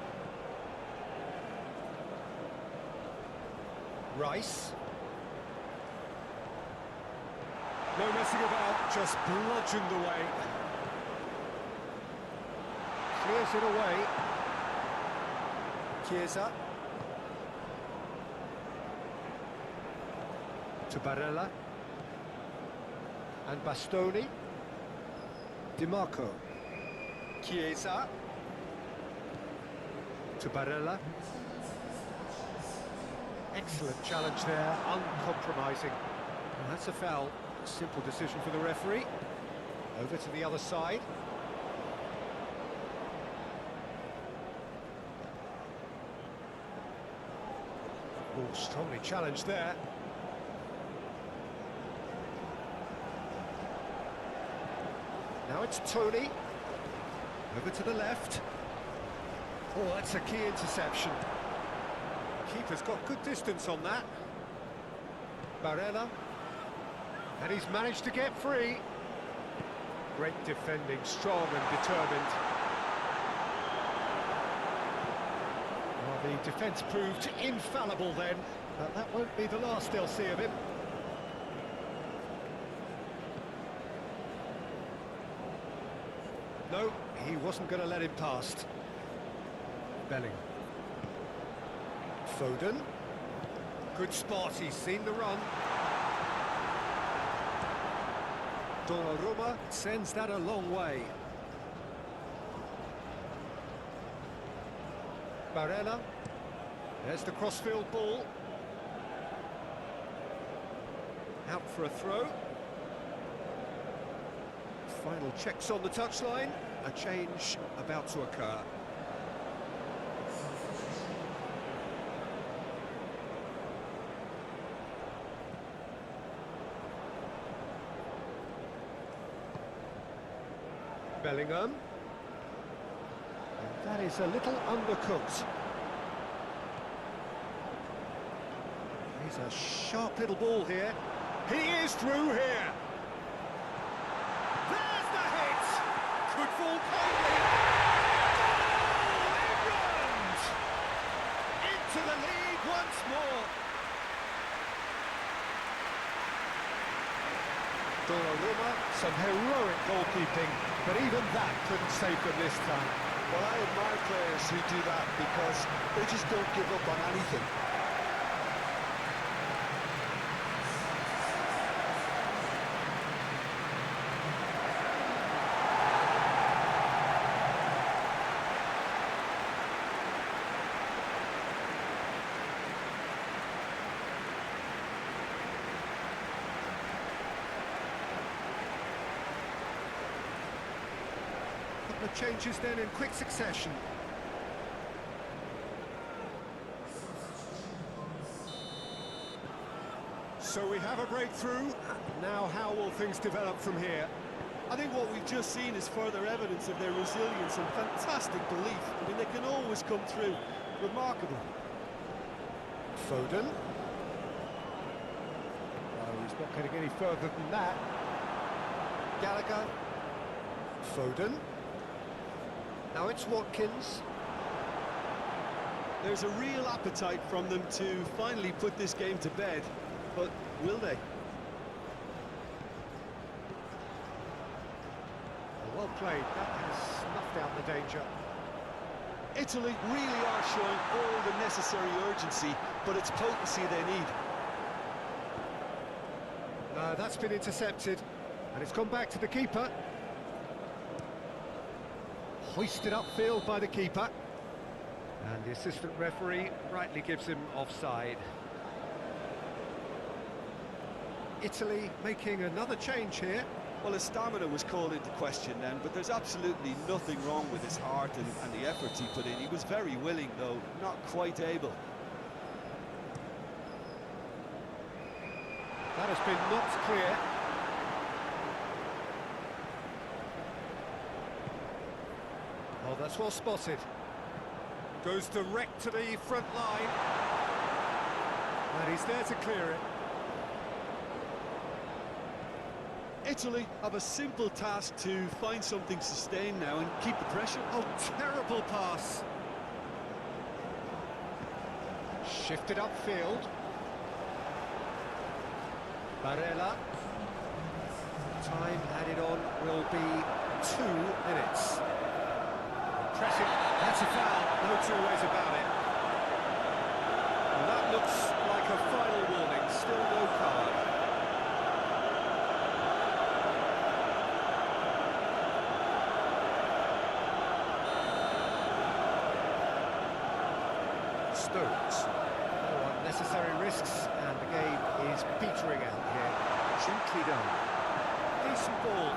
Rice. No messing about, just bludgeoned away. Clears it away. Chiesa. To Barella. And Bastoni. DiMarco. Chiesa. To Barella. Excellent challenge there, uncompromising. And that's a foul. Simple decision for the referee. Over to the other side. Oh, strongly challenged there. Now it's Tony. Over to the left. Oh, that's a key interception. Keeper's got good distance on that. Barella. And he's managed to get free. Great defending, strong and determined. Well, the defence proved infallible then, but that won't be the last they'll see of him. No, he wasn't going to let him past. Bellingham. Foden. Good spot, he's seen the run. Donnarumma sends that a long way. Barella. There's the crossfield ball. Out for a throw. Final checks on the touchline. A change about to occur. Bellingham. And that is a little undercooked. He's a sharp little ball here. He is through here. There's the hit. Could fall coldly. Goal! England! Into the lead once more. Donnarumma, some heroic goalkeeping, but even that couldn't save them this time. Well, I admire players who do that because they just don't give up on anything. Couple of changes then in quick succession. So we have a breakthrough. Now how will things develop from here? I think what we've just seen is further evidence of their resilience and fantastic belief. I mean, they can always come through. Remarkable. Foden. Oh, he's not getting any further than that. Gallagher. Foden. Now it's Watkins. There's a real appetite from them to finally put this game to bed, but will they? Well played. That has snuffed out the danger. Italy really are showing all the necessary urgency, but it's potency they need. No, that's been intercepted, and it's gone back to the keeper. Hoisted upfield by the keeper. And the assistant referee rightly gives him offside. Italy making another change here. Well, his stamina was called into question then, but there's absolutely nothing wrong with his heart and the efforts he put in. He was very willing, though, not quite able. That has been knocked clear. Oh, that's well spotted. Goes direct to the front line. And he's there to clear it. Italy have a simple task to find something sustained now and keep the pressure. Oh, terrible pass. Shifted upfield. Barella. Time added on will be 2 minutes. Pressing. That's a foul. No two ways about it. And that looks like a final warning. Still no card. Stones. No unnecessary risks, and the game is petering out here. Gently done. Decent ball.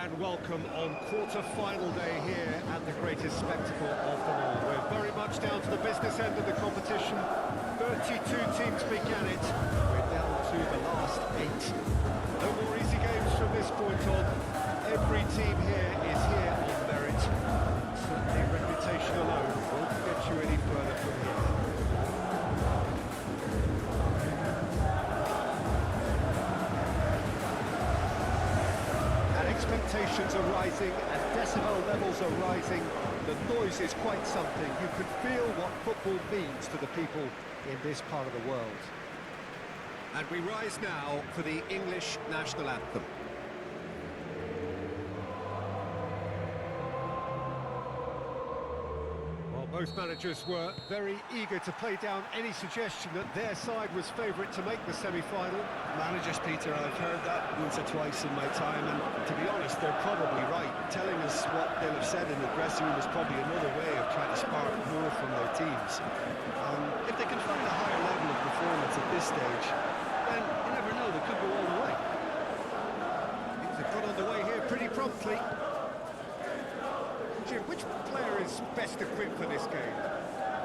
and welcome on quarter-final day here at the greatest spectacle of them all. We're very much down to the business end of the competition. 32 teams began it. We're down to the last 8. No more easy games from this point on. Every team here is here on merit. Certainly reputation alone won't get you any further from here. Expectations are rising and decibel levels are rising. The noise is quite something. You can feel what football means to the people in this part of the world. And we rise now for the English national anthem. Well, both managers were very eager to play down any suggestion that their side was favourite to make the semi-final. Managers, Peter, I've heard that once or twice in my time, and to be honest, they're probably right. Telling us what they'll have said in the dressing room is probably another way of trying to spark more from their teams. If they can find a higher level of performance at this stage, then you never know, they could go all the way. Things have got underway here pretty promptly. Jim, which player is best equipped for this game?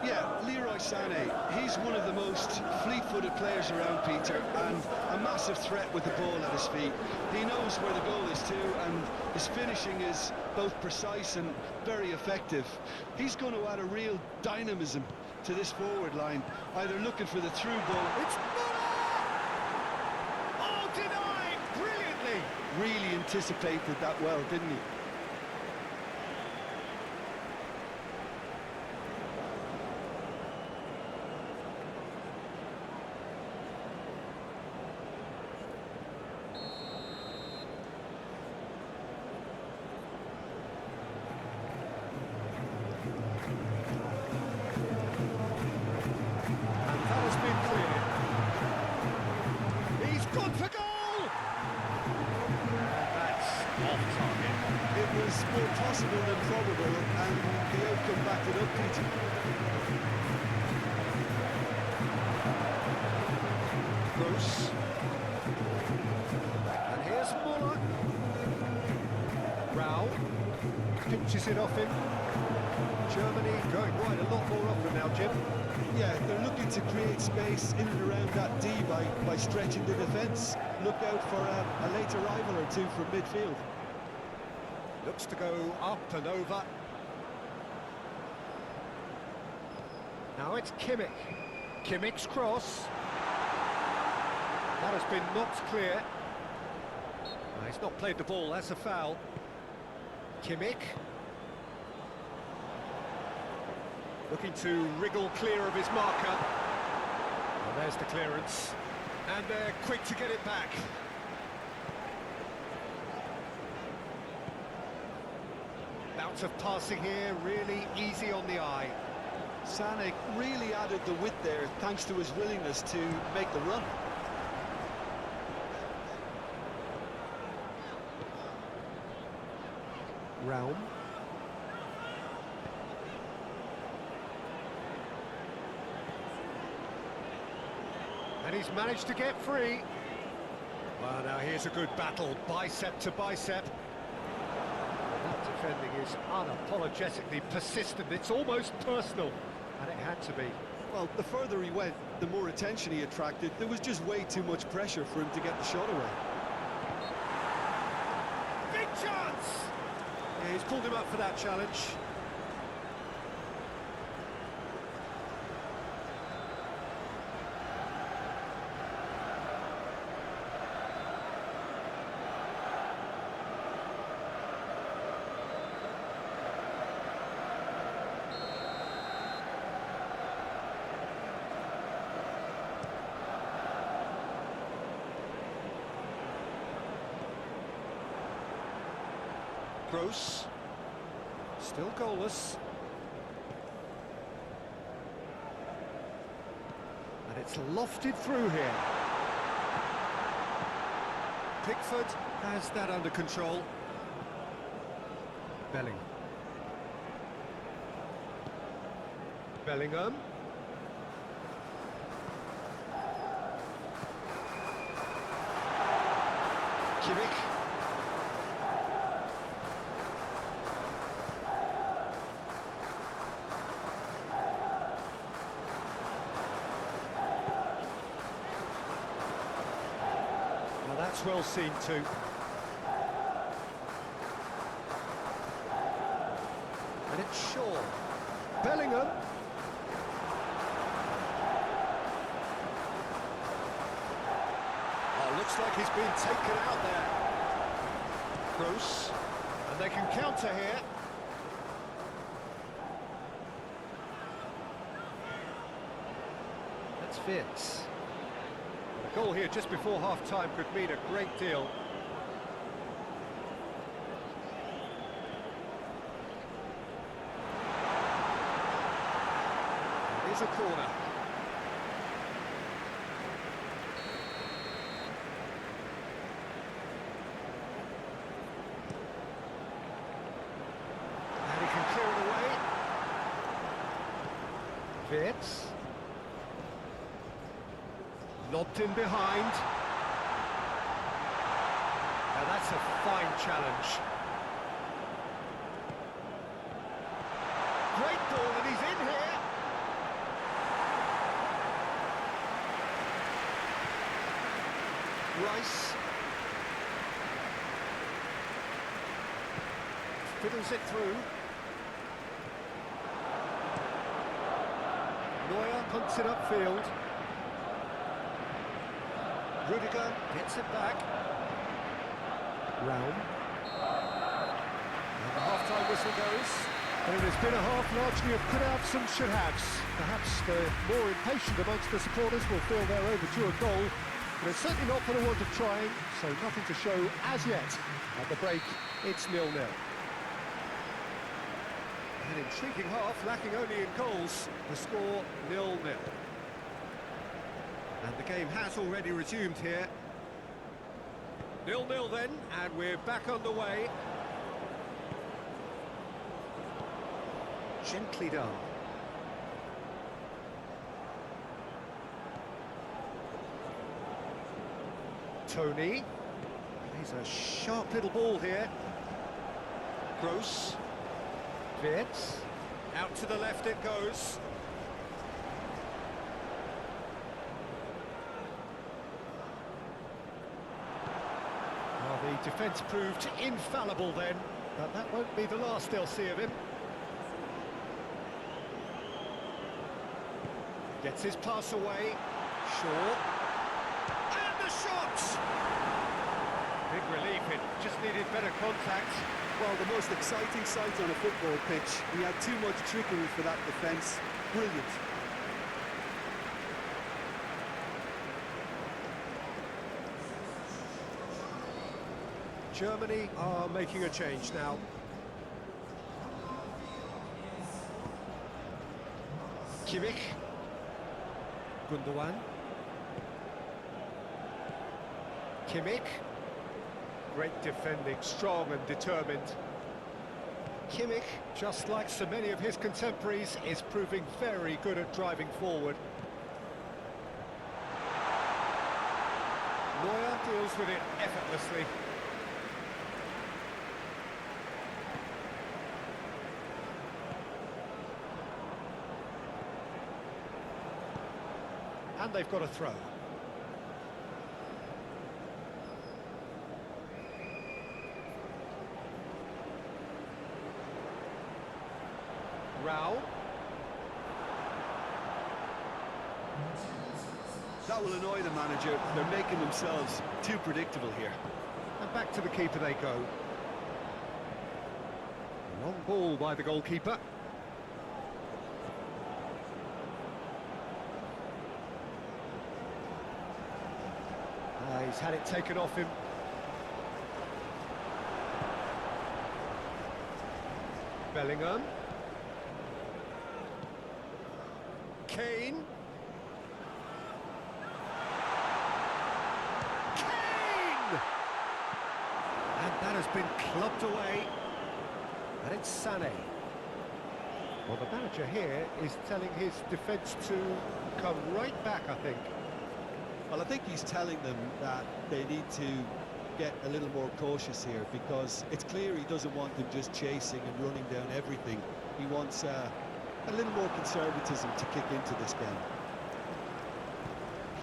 Yeah, Leroy Sané. He's one of the most fleet-footed players around, Peter, and a massive threat with the ball at his feet. He knows where the goal is too, and his finishing is both precise and very effective. He's going to add a real dynamism to this forward line, either looking for the through ball. It's Muller! Oh, denied! Brilliantly! Really anticipated that well, didn't he? Gone for goal! That's off target. It was more possible than probable, and the outcome backed it up, Peter. Gross. And here's Muller. Rao pinches it off him. Germany going wide a lot more often now, Jim. Yeah, they're looking to create space in and around that D by stretching the defence. Look out for a late arrival or two from midfield. Looks to go up and over. Now it's Kimmich. Kimmich's cross. That has been knocked clear. He's not played the ball, that's a foul. Kimmich. Looking to wriggle clear of his marker. Well, there's the clearance. And they're quick to get it back. Bounce of passing here, really easy on the eye. Sané really added the width there thanks to his willingness to make the run. Raum. And he's managed to get free. Well, now here's a good battle, bicep to bicep. That defending is unapologetically persistent. It's almost personal, and it had to be. Well, the further he went, the more attention he attracted. There was just way too much pressure for him to get the shot away. Big chance! Yeah, he's pulled him up for that challenge. Gross, still goalless. And it's lofted through here. Pickford has that under control. Bellingham. Kimmich. That's well seen too. And it's Shaw. Bellingham. Oh, looks like he's been taken out there. Gross. And they can counter here. That's Vince. A goal here just before half-time could mean a great deal. Here's a corner. And he can clear it away. Vince. Lobbed in behind. Now that's a fine challenge. Great ball, and he's in here. Rice. Fiddles it through. Neuer punts it upfield. Rudiger gets it back. Raum. And the half-time whistle goes. And it has been a half largely of could-haves and should-haves. Perhaps the more impatient amongst the supporters will feel they're overdue a goal, but it's certainly not for the want of trying, so nothing to show as yet. At the break, it's 0-0. An intriguing half, lacking only in goals. The score 0-0. And the game has already resumed here. 0-0 then, and we're back underway. Gently done. Tony. He's a sharp little ball here. Gross. Wirtz. Out to the left it goes. Well, the defence proved infallible then, but that won't be the last they'll see of him. Gets his pass away. Shaw. And the shot! Big relief, it just needed better contact. Well, the most exciting sight on a football pitch. We had too much trickery for that defence. Brilliant. Germany are making a change now. Kimmich. Gundogan. Kimmich. Great defending, strong and determined. Kimmich, just like so many of his contemporaries, is proving very good at driving forward. Neuer deals with it effortlessly. And they've got a throw. Raul. That will annoy the manager. They're making themselves too predictable here. And back to the keeper they go. Long ball by the goalkeeper. He's had it taken off him. Bellingham. Kane. Kane! And that has been clubbed away. And it's Sané. Well, the manager here is telling his defence to come right back, I think. Well, I think he's telling them that they need to get a little more cautious here, because it's clear he doesn't want them just chasing and running down everything. He wants a little more conservatism to kick into this game.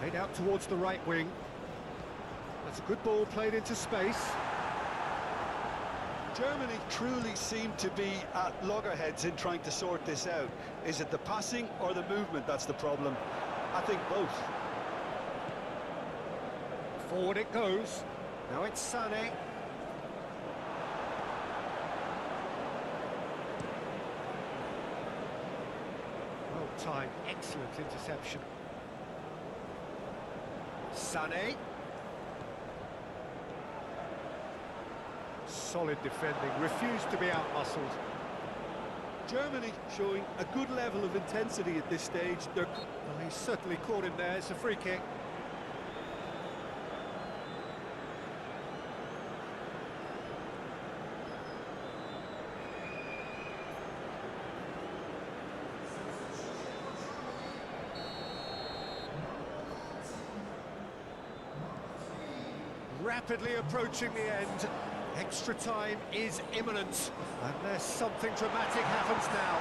Played out towards the right wing. That's a good ball played into space. Germany truly seem to be at loggerheads in trying to sort this out. Is it the passing or the movement that's the problem? I think both. Forward it goes. Now it's Sané. Well timed, excellent interception. Sané. Solid defending, refused to be out-muscled. Germany showing a good level of intensity at this stage. Well, he's certainly caught him there. It's a free kick. Rapidly approaching the end. Extra time is imminent, unless something dramatic happens now.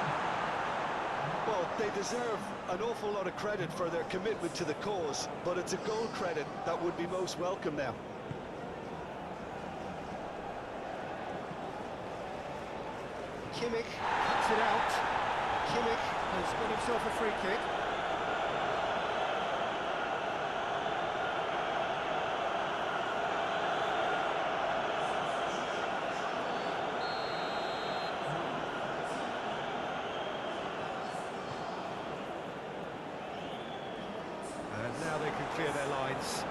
Well, they deserve an awful lot of credit for their commitment to the cause, but it's a goal credit that would be most welcome now. Kimmich cuts it out. Kimmich has got himself a free kick. And now they can clear their lines.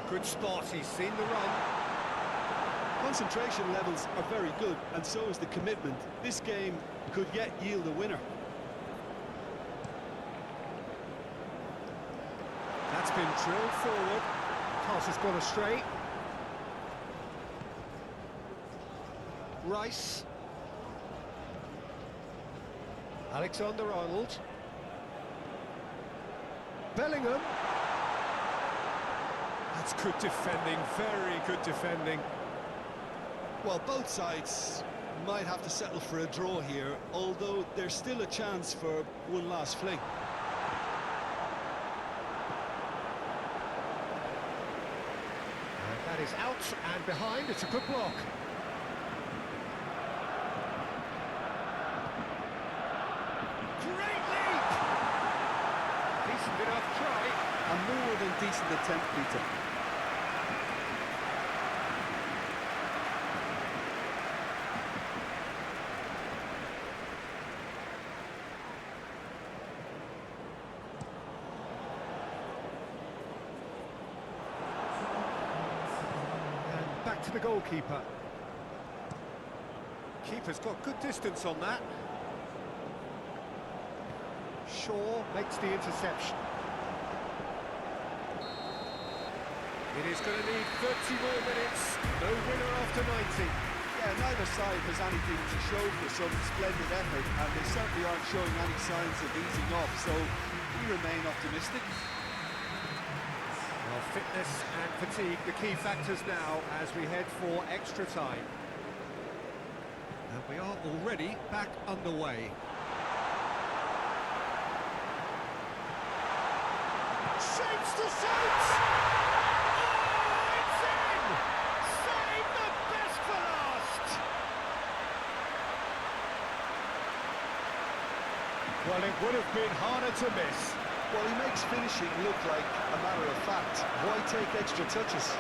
Good spot, he's seen the run. Concentration levels are very good, and so is the commitment. This game could yet yield a winner. That's been drilled forward. Pass has gone astray. Rice. Alexander-Arnold. Bellingham. That's good defending, very good defending. Well, both sides might have to settle for a draw here, although there's still a chance for one last fling. And that is out and behind. It's a good block. Great leap! Decent enough try. A more than decent attempt, Peter. And back to the goalkeeper. Keeper's got good distance on that. Shaw makes the interception. It is going to need 30 more minutes. No winner after 90. Yeah, neither side has anything to show for some splendid effort, and they certainly aren't showing any signs of easing off, so we remain optimistic. Well, fitness and fatigue, the key factors now as we head for extra time. And we are already back underway. Shapes to shoot! Oh, it's in! Save the best for last! Well, it would have been harder to miss. Well, he makes finishing look like a matter of fact. Why take extra touches?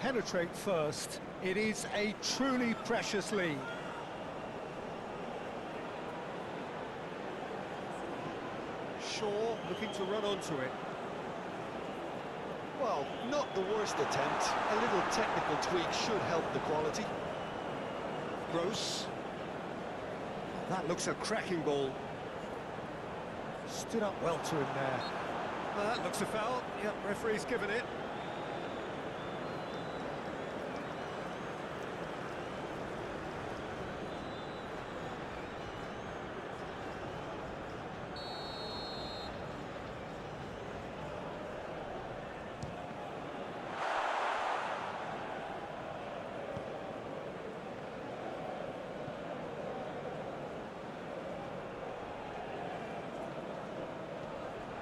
Penetrate first. It is a truly precious lead. Shaw looking to run onto it. Well, not the worst attempt. A little technical tweak should help the quality. Gross. That looks a cracking ball. Stood up well to him there. Looks a foul. Yep, referee's given it.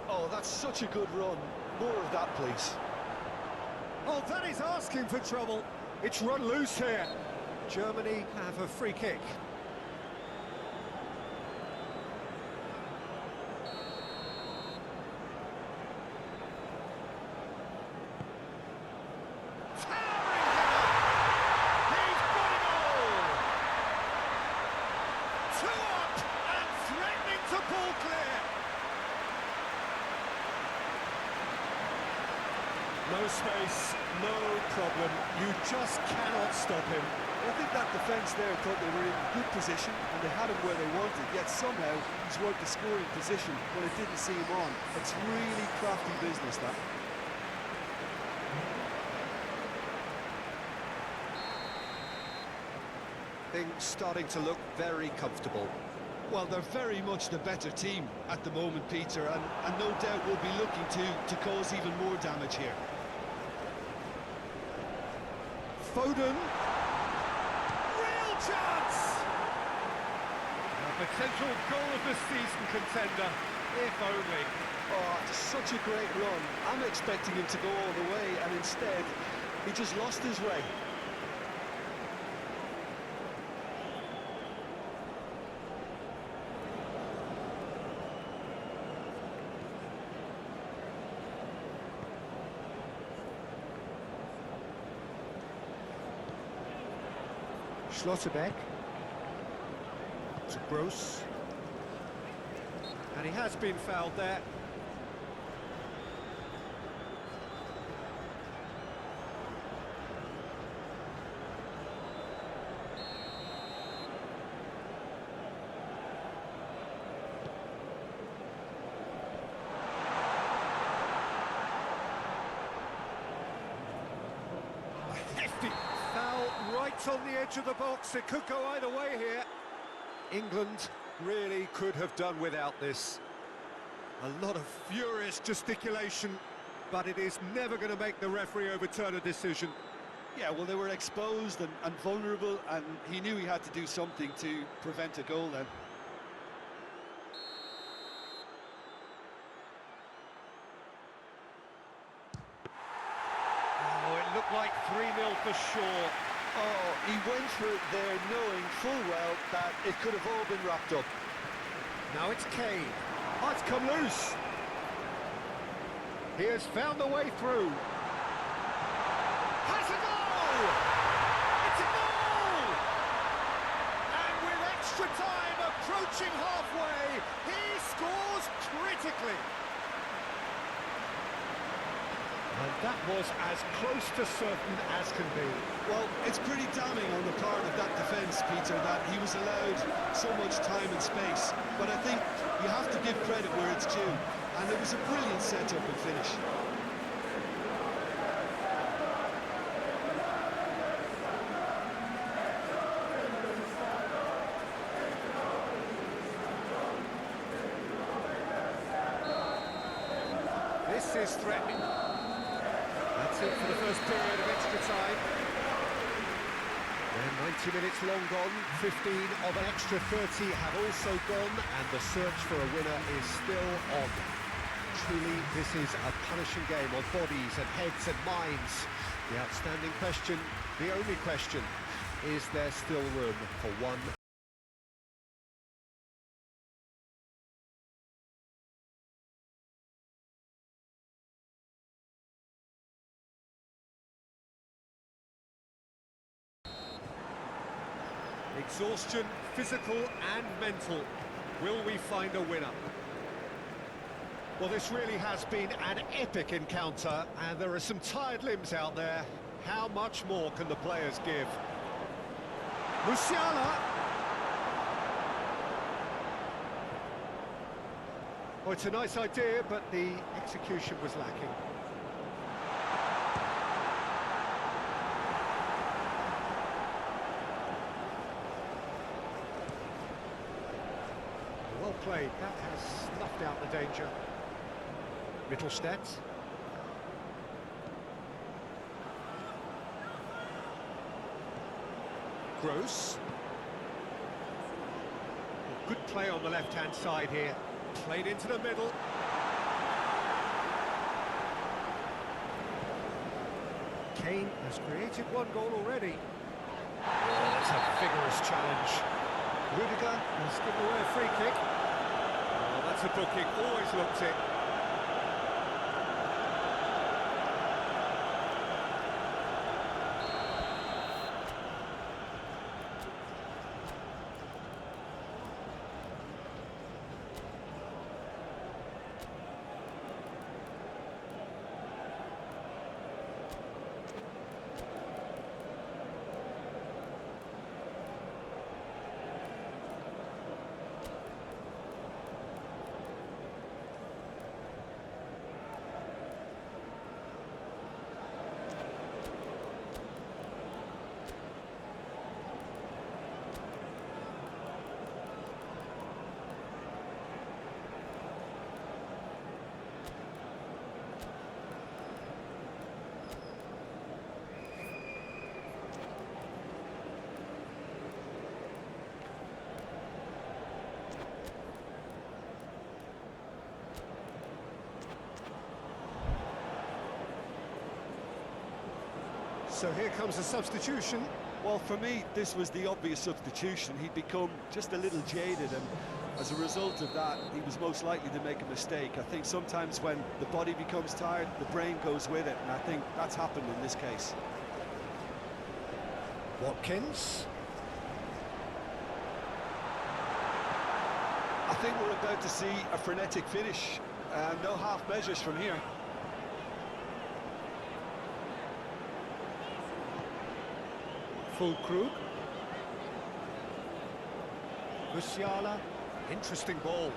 Oh, that's such a good run. More of that, please. Oh, that is asking for trouble. It's run loose here. Germany have a free kick. No space, no problem. You just cannot stop him. I think that defence there thought they were in good position and they had him where they wanted, yet somehow he's worked the scoring position when it didn't see him on. It's really crafty business, that. Things starting to look very comfortable. Well, they're very much the better team at the moment, Peter, and no doubt will be looking to cause even more damage here. Foden. Real chance! A potential goal of the season contender, if only. Oh, such a great run. I'm expecting him to go all the way, and instead, he just lost his way. Schlotterbeck to Gross, and he has been fouled there. A hefty foul right on the edge of the box. It could go either way here. England really could have done without this. A lot of furious gesticulation, but it is never going to make the referee overturn a decision. Yeah, well, they were exposed and vulnerable, and he knew he had to do something to prevent a goal then. Oh, it looked like 3-0 for sure. Oh, he went for it there knowing full well that it could have all been wrapped up. Now it's Kane. Oh, it's come loose. He has found a way through. Has a goal! It's a goal! And with extra time approaching halfway, he scores critically. And that was as close to certain as can be. Well, it's pretty damning on the part of that defence, Peter, that he was allowed so much time and space. But I think you have to give credit where it's due. And it was a brilliant set-up and finish. This is threatening. That's it for the first period of extra time. And 90 minutes long gone, 15 of an extra 30 have also gone, and the search for a winner is still on. Truly, this is a punishing game of bodies and heads and minds. The outstanding question, the only question, is there still room for one? Exhaustion, physical and mental. Will we find a winner? Well, this really has been an epic encounter, and there are some tired limbs out there. How much more can the players give? Musiala. Well, it's a nice idea, but the execution was lacking. Well played. That has snuffed out the danger. Mittelstadt. Gross. Good play on the left-hand side here. Played into the middle. Kane has created one goal already. Oh, that's a vigorous challenge. Rudiger has given away a free kick. Oh, that's a booking, always looked it. So here comes a substitution. Well, for me, this was the obvious substitution. He'd become just a little jaded, and as a result of that, he was most likely to make a mistake. I think sometimes when the body becomes tired, the brain goes with it, and I think that's happened in this case. Watkins. I think we're about to see a frenetic finish, and no half measures from here. Fulkrug. Musiala. Interesting ball.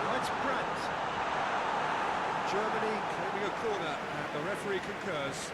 Now it's Brandt. Germany claiming a corner, and the referee concurs.